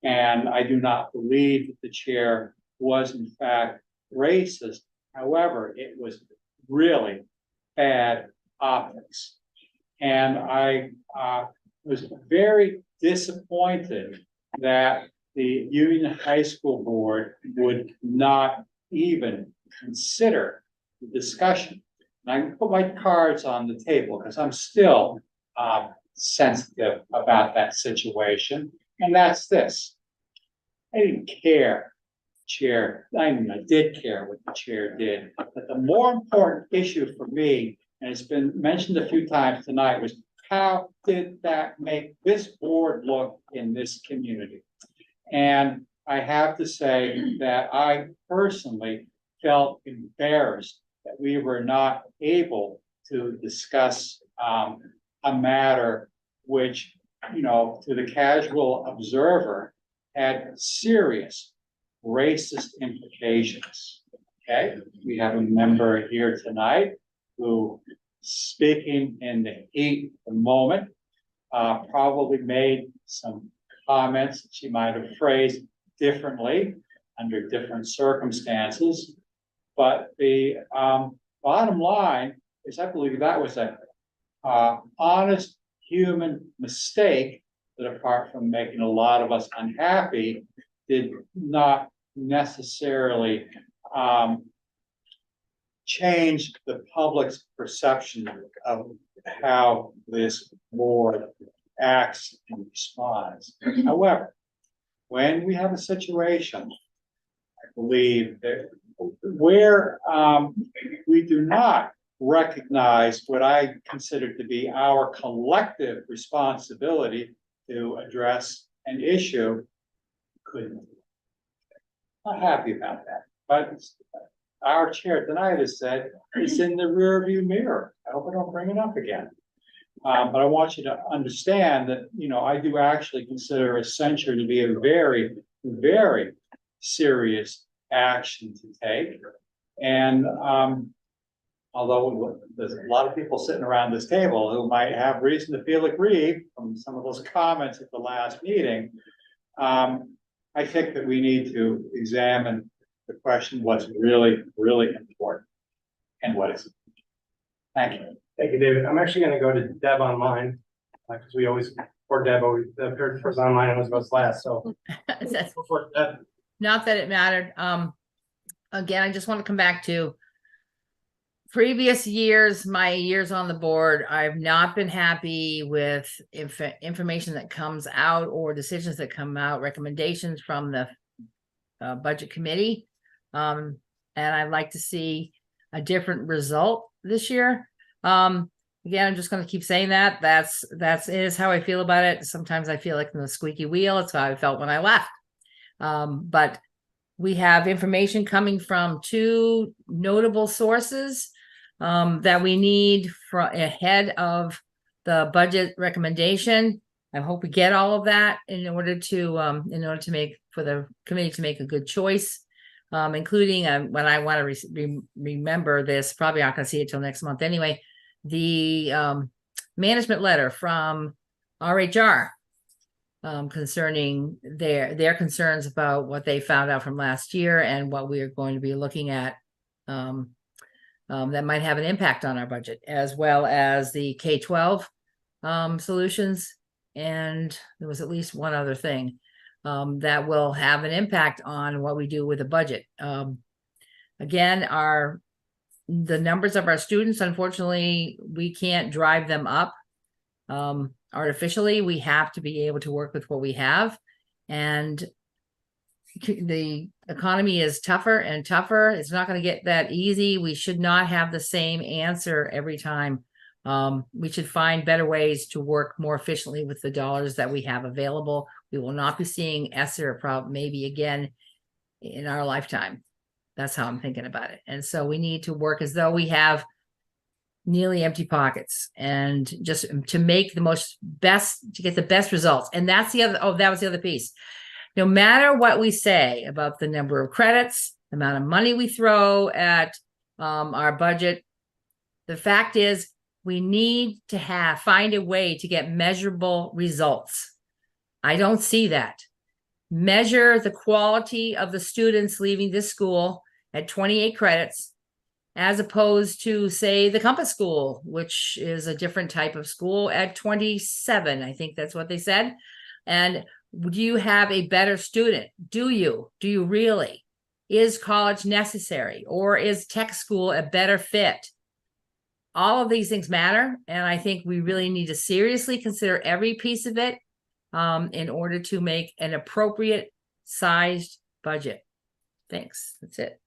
And I do not believe that the chair was in fact racist. However, it was really bad optics. And I was very disappointed that the Union High School Board would not even consider the discussion. And I can put my cards on the table because I'm still sensitive about that situation. And that's this. I didn't care, chair. I mean, I did care what the chair did. But the more important issue for me, and it's been mentioned a few times tonight, was how did that make this board look in this community? And I have to say that I personally felt embarrassed that we were not able to discuss a matter which, you know, to the casual observer had serious racist implications. Okay, we have a member here tonight who, speaking in the heat of the moment, probably made some comments that she might have phrased differently under different circumstances. But the bottom line is, I believe that was a honest human mistake that, apart from making a lot of us unhappy, did not necessarily change the public's perception of how this board acts and responds. However, when we have a situation, I believe that where we do not recognize what I consider to be our collective responsibility to address an issue, couldn't. Not happy about that, but our chair tonight has said it's in the rearview mirror. I hope I don't bring it up again. But I want you to understand that, you know, I do actually consider a censure to be a very, very serious action to take. And although there's a lot of people sitting around this table who might have reason to feel aggrieved from some of those comments at the last meeting, I think that we need to examine the question, what's really, really important and what isn't. Thank you. Thank you, David. I'm actually gonna go to Deb online, because we always, for Deb, always appeared first online and was last, so. Before Deb. Not that it mattered. Again, I just want to come back to previous years, my years on the board. I've not been happy with information that comes out or decisions that come out, recommendations from the budget committee. And I'd like to see a different result this year. Again, I'm just going to keep saying that. It is how I feel about it. Sometimes I feel like in the squeaky wheel. It's how I felt when I left. But we have information coming from two notable sources that we need ahead of the budget recommendation. I hope we get all of that in order to make for the committee to make a good choice, including when I want to remember this. Probably not going to see it till next month anyway. The management letter from RHR. Concerning their concerns about what they found out from last year and what we are going to be looking at that might have an impact on our budget, as well as the K-12 solutions. And there was at least one other thing that will have an impact on what we do with the budget. Again, the numbers of our students, unfortunately, we can't drive them up artificially. We have to be able to work with what we have, and the economy is tougher and tougher. It's not going to get that easy. We should not have the same answer every time. We should find better ways to work more efficiently with the dollars that we have available. We will not be seeing ESSER maybe again in our lifetime. That's how I'm thinking about it. And so we need to work as though we have nearly empty pockets, and just to make to get the best results. And that's the other, that was the other piece. No matter what we say about the number of credits, the amount of money we throw at our budget, the fact is we need to find a way to get measurable results. I don't see that. Measure the quality of the students leaving this school at 28 credits, as opposed to, say, the Compass School, which is a different type of school, at 27. I think that's what they said. And do you have a better student? Do you really? Is college necessary, or is tech school a better fit? All of these things matter, and I think we really need to seriously consider every piece of it in order to make an appropriate sized budget. Thanks. That's it.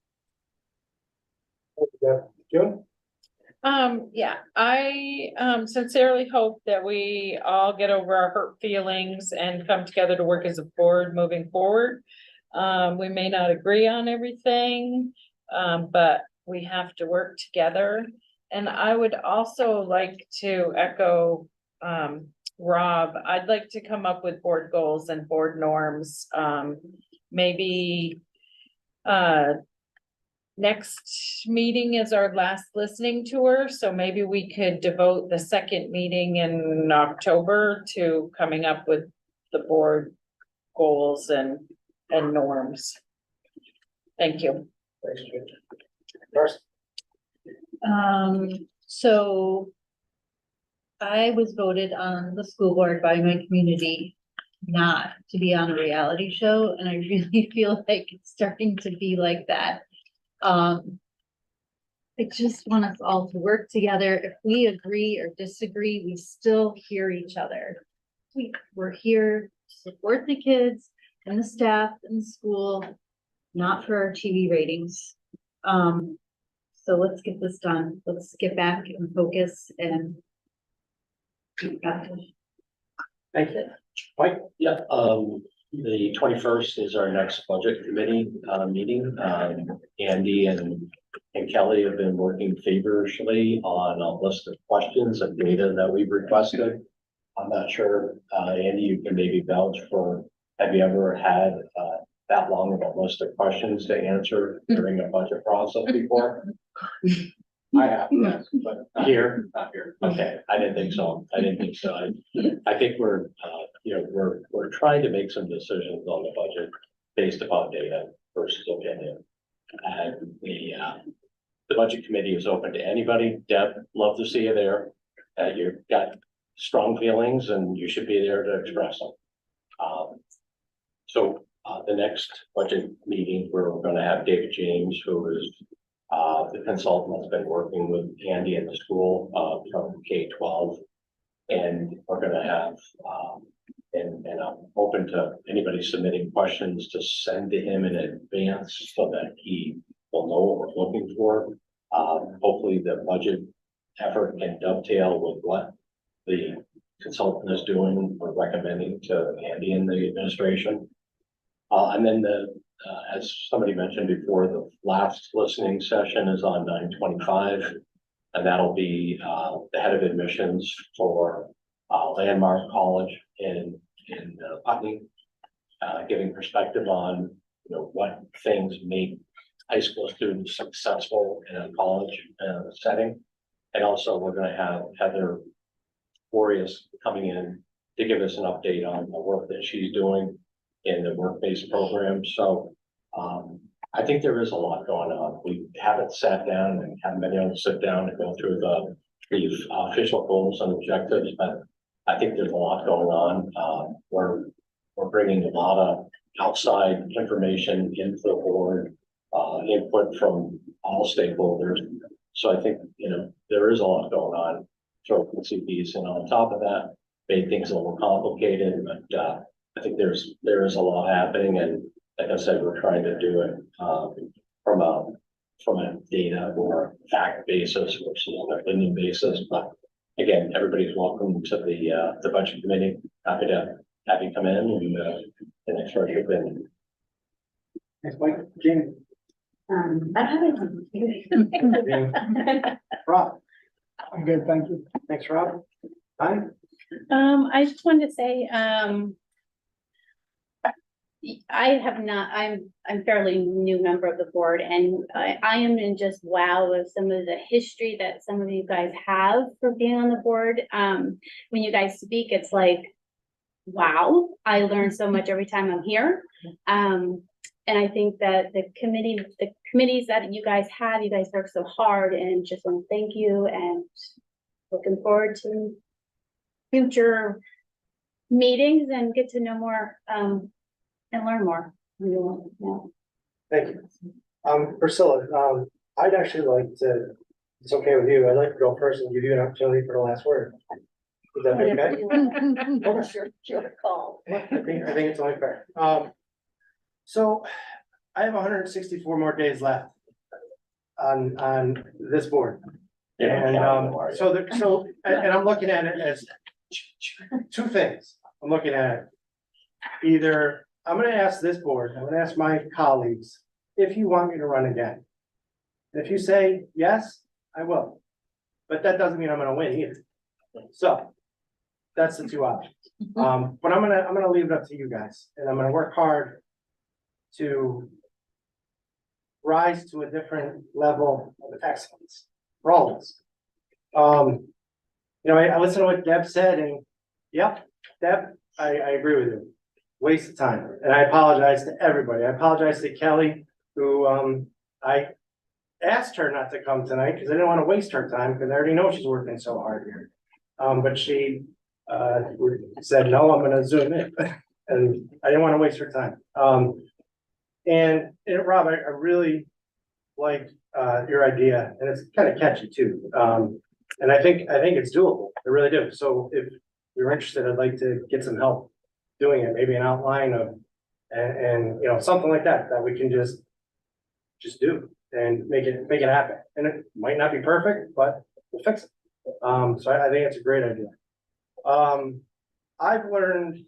June? Yeah, I sincerely hope that we all get over our hurt feelings and come together to work as a board moving forward. We may not agree on everything, but we have to work together. And I would also like to echo Rob. I'd like to come up with board goals and board norms. Maybe next meeting is our last listening tour, so maybe we could devote the second meeting in October to coming up with the board goals and norms. Thank you. Thanks, June. Darcy? So I was voted on the school board by my community not to be on a reality show, and I really feel like it's starting to be like that. I just want us all to work together. If we agree or disagree, we still hear each other. We're here to support the kids and the staff and the school, not for our TV ratings. So let's get this done. Let's get back and focus and. Thank you. Mike? Yeah, the 21st is our next budget committee meeting. Andy and Kelly have been working feverishly on a list of questions and data that we've requested. I'm not sure, Andy, you can maybe vouch for, have you ever had that long of a list of questions to answer during a budget process before? I have, yes, but not Here? not here. Okay, I didn't think so. I think we're, we're trying to make some decisions on the budget based upon data versus opinion. And the budget committee is open to anybody. Deb, love to see you there. You've got strong feelings and you should be there to express them. So the next budget meeting, we're going to have David James, who is the consultant that's been working with Andy at the school from K-12. And we're going to have, and I'm open to anybody submitting questions to send to him in advance so that he will know what we're looking for. Hopefully the budget effort can dovetail with what the consultant is doing or recommending to Andy and the administration. And then as somebody mentioned before, the last listening session is on 9/25, and that'll be the head of admissions for Landmark College in Putney, giving perspective on what things make high school students successful in a college setting. And also we're going to have Heather Boreas coming in to give us an update on the work that she's doing in the work-based program. So I think there is a lot going on. We haven't sat down and haven't been able to sit down and go through the official goals and objectives, but I think there's a lot going on. We're bringing a lot of outside information into the board, input from all stakeholders. So I think, there is a lot going on. Throw CPs and on top of that, made things a little complicated, but I think there is a lot happening, and like I said, we're trying to do it from a data or fact basis versus an opinion basis. But again, everybody's welcome to the budget committee. Happy to have you come in and express your opinion. Thanks, Mike. Jamie? I don't have anything. Rob? I'm good, thank you. Thanks, Rob. Hi. I just wanted to say, I have not, I'm fairly new member of the board and I am in just wow of some of the history that some of you guys have for being on the board. When you guys speak, it's like, wow, I learn so much every time I'm here. And I think that the committees that you guys have, you guys work so hard and just want to thank you and looking forward to future meetings and get to know more, and learn more. Yeah. Thank you. Priscilla, I'd actually like to, it's okay with you, I'd like to go first and give you an opportunity for the last word. Is that okay? Your call. I think it's only fair. So I have 164 more days left on this board. And, and I'm looking at it as two things. I'm looking at it. Either I'm gonna ask this board, I'm gonna ask my colleagues, if you want me to run again. If you say yes, I will. But that doesn't mean I'm gonna win either. So that's the two options. But I'm gonna leave it up to you guys, and I'm gonna work hard to rise to a different level of excellence for all of us. You know, I listened to what Deb said, and yep, Deb, I agree with you. Waste of time, and I apologize to everybody. I apologize to Kelly, who I asked her not to come tonight because I didn't want to waste her time because I already know she's working so hard here. But she said, no, I'm gonna Zoom in. And I didn't want to waste her time. And Rob, I really like your idea, and it's kind of catchy too. And I think it's doable. I really do. So if you're interested, I'd like to get some help doing it, maybe an outline of, and you know, something like that we can just do and make it happen. And it might not be perfect, but we'll fix it. So I think it's a great idea. I've learned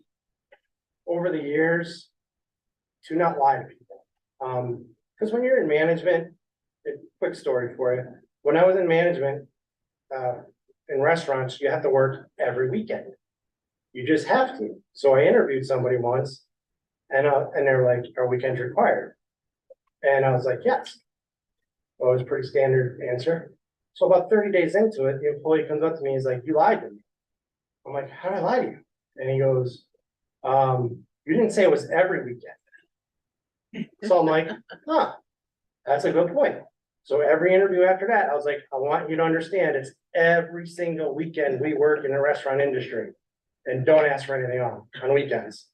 over the years to not lie to people. Because when you're in management, a quick story for you. When I was in management, in restaurants, you have to work every weekend. You just have to. So I interviewed somebody once, and they're like, "Are weekends required?" And I was like, "Yes." Well, it was a pretty standard answer. So about 30 days into it, the employee comes up to me, he's like, "You lied to me." I'm like, "How did I lie to you?" And he goes, "You didn't say it was every weekend." So I'm like, "Huh, that's a good point." So every interview after that, I was like, "I want you to understand it's every single weekend we work in the restaurant industry. And don't ask for anything on weekends.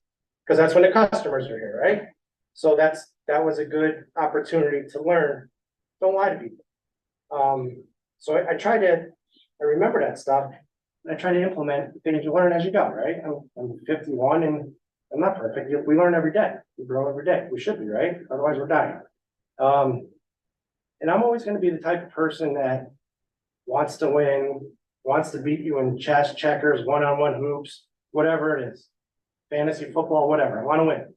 Because that's when the customers are here, right?" So that was a good opportunity to learn. Don't lie to people. So I remember that stuff. And I try to implement things you learn as you go, right? I'm 51 and I'm not perfect. We learn every day. We grow every day. We should be, right? Otherwise we're dying. And I'm always going to be the type of person that wants to win, wants to beat you in chess, checkers, one-on-one hoops, whatever it is, fantasy football, whatever. I want to win.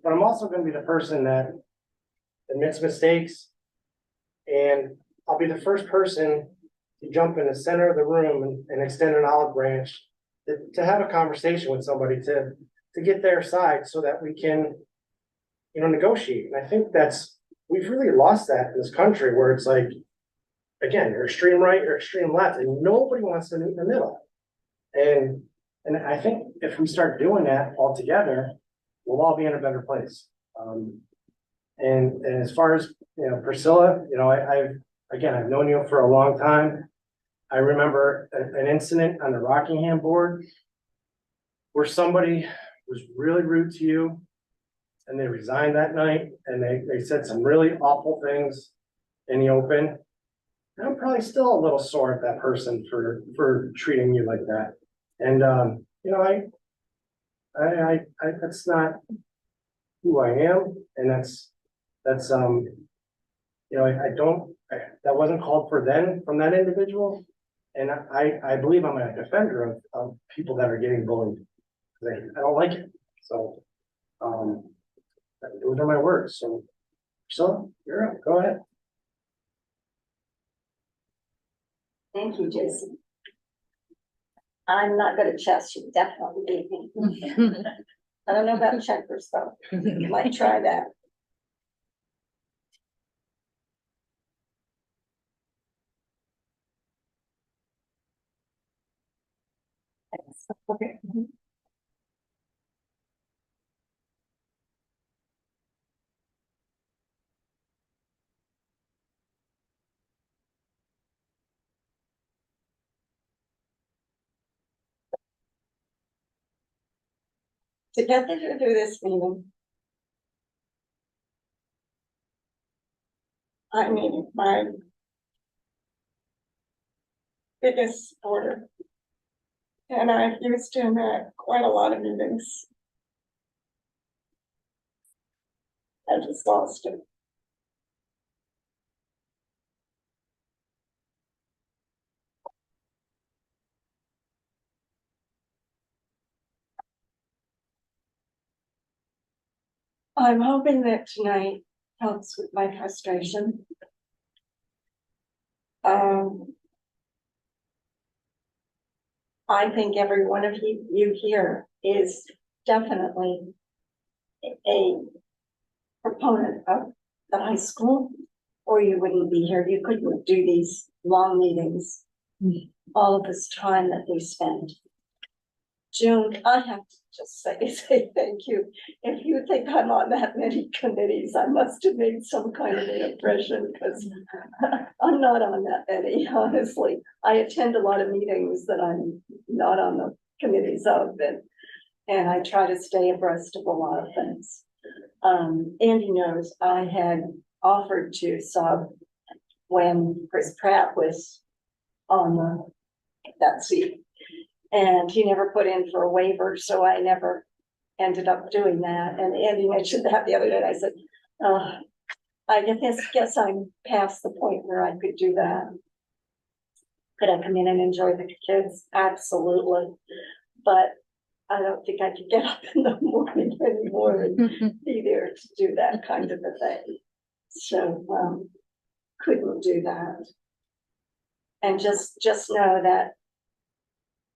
But I'm also going to be the person that admits mistakes, and I'll be the first person to jump in the center of the room and extend an olive branch to have a conversation with somebody to get their side so that we can, you know, negotiate. And I think we've really lost that in this country where it's like, again, you're extreme right, you're extreme left, and nobody wants to meet in the middle. And I think if we start doing that all together, we'll all be in a better place. And as far as, you know, Priscilla, you know, I've known you for a long time. I remember an incident on the Rockingham board where somebody was really rude to you and they resigned that night and they said some really awful things in the open. And I'm probably still a little sore at that person for treating you like that. And, you know, I that's not who I am. And that's, you know, that wasn't called for then from that individual. And I believe I'm a defender of people that are getting bullied. I don't like it. So, those are my words. So you're up. Go ahead. Thank you, Jason. I'm not good at chess, you definitely beat me. I don't know about checkers though, you might try that. Okay. To get through this meeting, I mean, my biggest supporter. And I've used him at quite a lot of meetings. I just lost him. I'm hoping that tonight helps with my frustration. I think every one of you here is definitely a proponent of the high school, or you wouldn't be here. You couldn't do these long meetings, all of this time that we spend. June, I have to just say thank you. If you think I'm on that many committees, I must have made some kind of an impression, because I'm not on that many, honestly. I attend a lot of meetings that I'm not on the committees of, and I try to stay abreast of a lot of things. Andy knows I had offered to sub when Chris Pratt was on that seat. And he never put in for a waiver, so I never ended up doing that. And Andy mentioned that the other day. I said, I guess I'm past the point where I could do that. Could I come in and enjoy the kids? Absolutely. But I don't think I could get up in the morning anymore and be there to do that kind of a thing. So couldn't do that. And just know that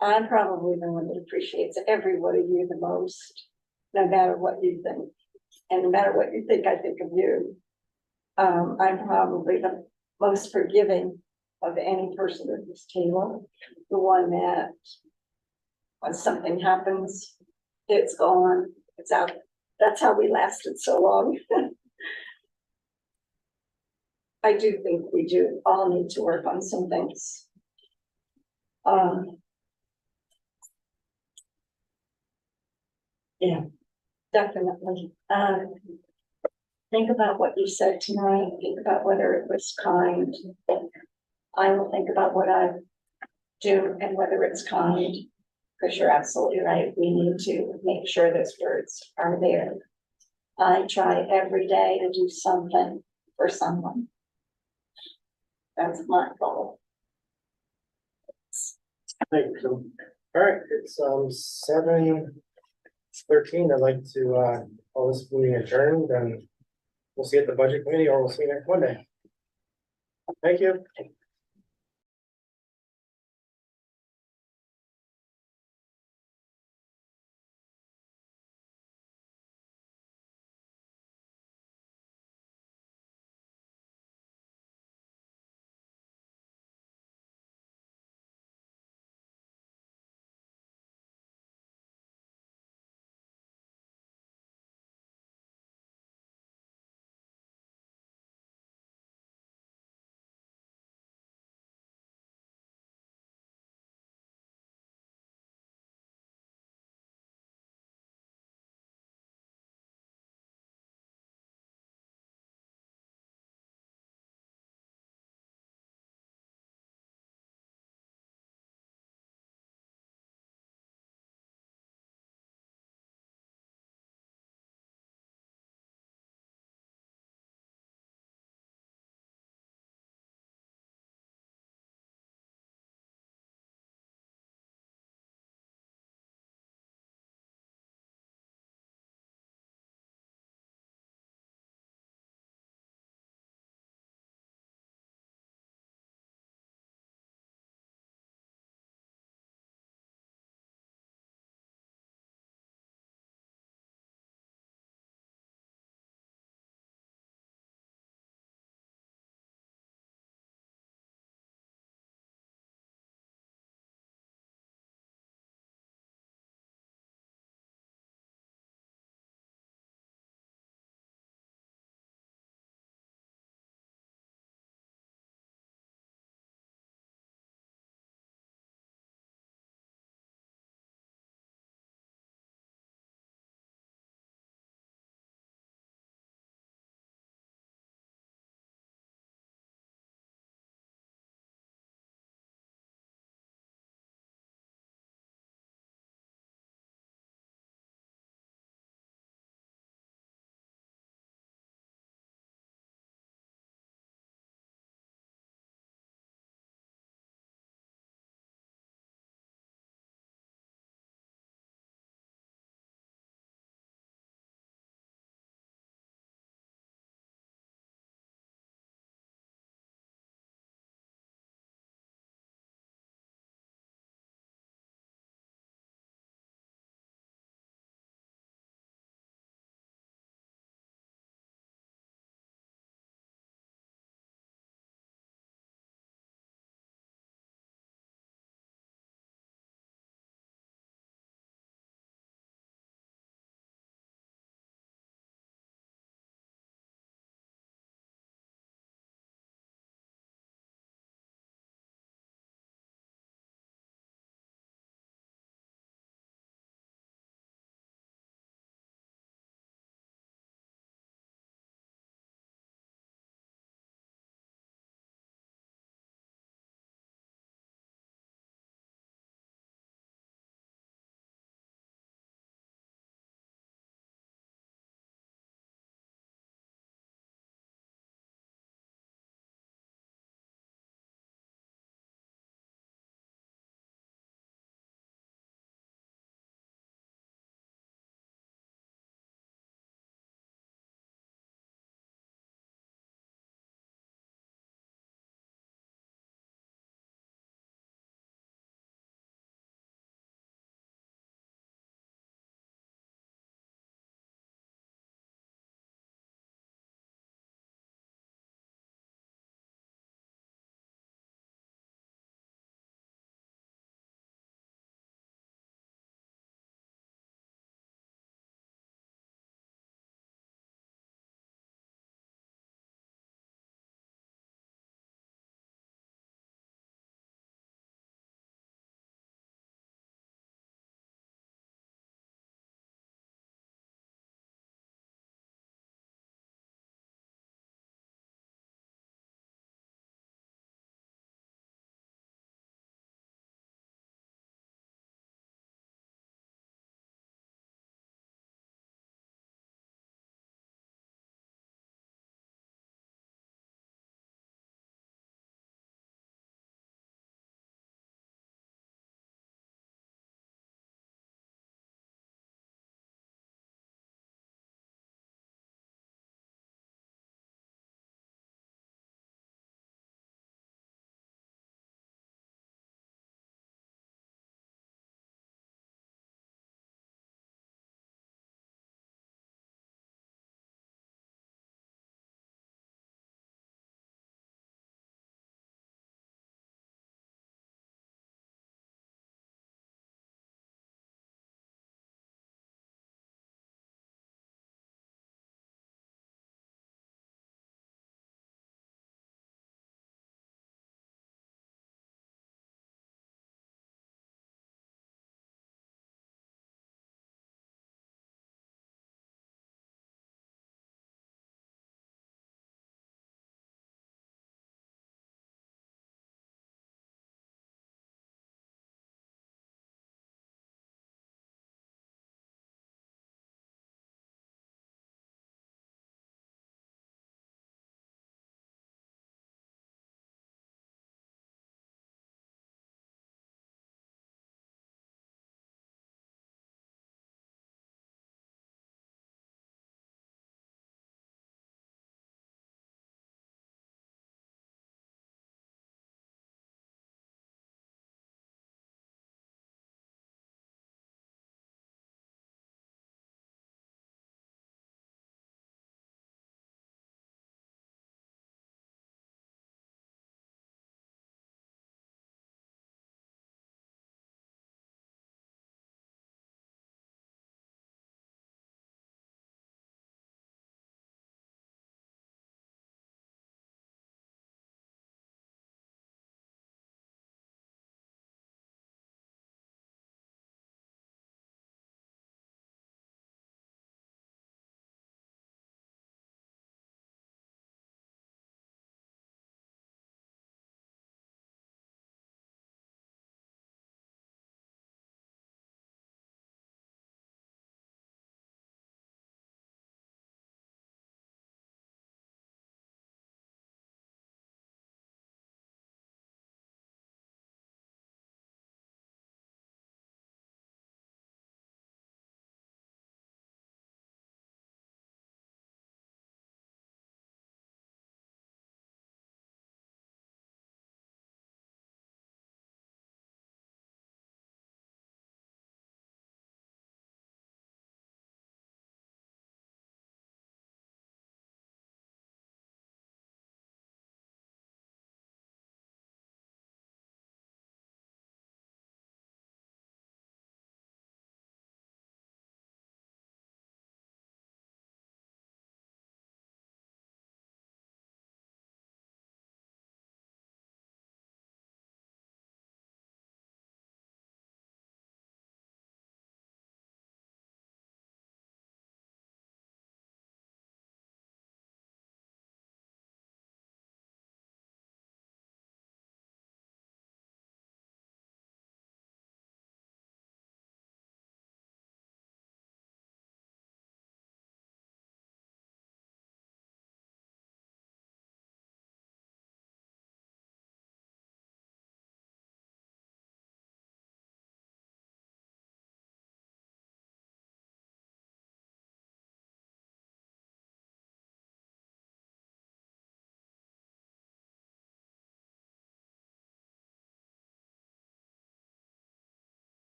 I'm probably the one that appreciates every one of you the most, no matter what you think, and no matter what you think I think of you. I'm probably the most forgiving of any person at this table, the one that when something happens, it's gone, it's out. That's how we lasted so long. I do think we do all need to work on some things. Yeah, definitely. Think about what you said tonight. Think about whether it was kind. I will think about what I do and whether it's kind. Because you're absolutely right. We need to make sure those words are there. I try every day to do something for someone. That's my goal. Thank you. All right, it's 7:13. I'd like to call this meeting adjourned, and we'll see you at the budget committee, or we'll see you next Monday. Thank you.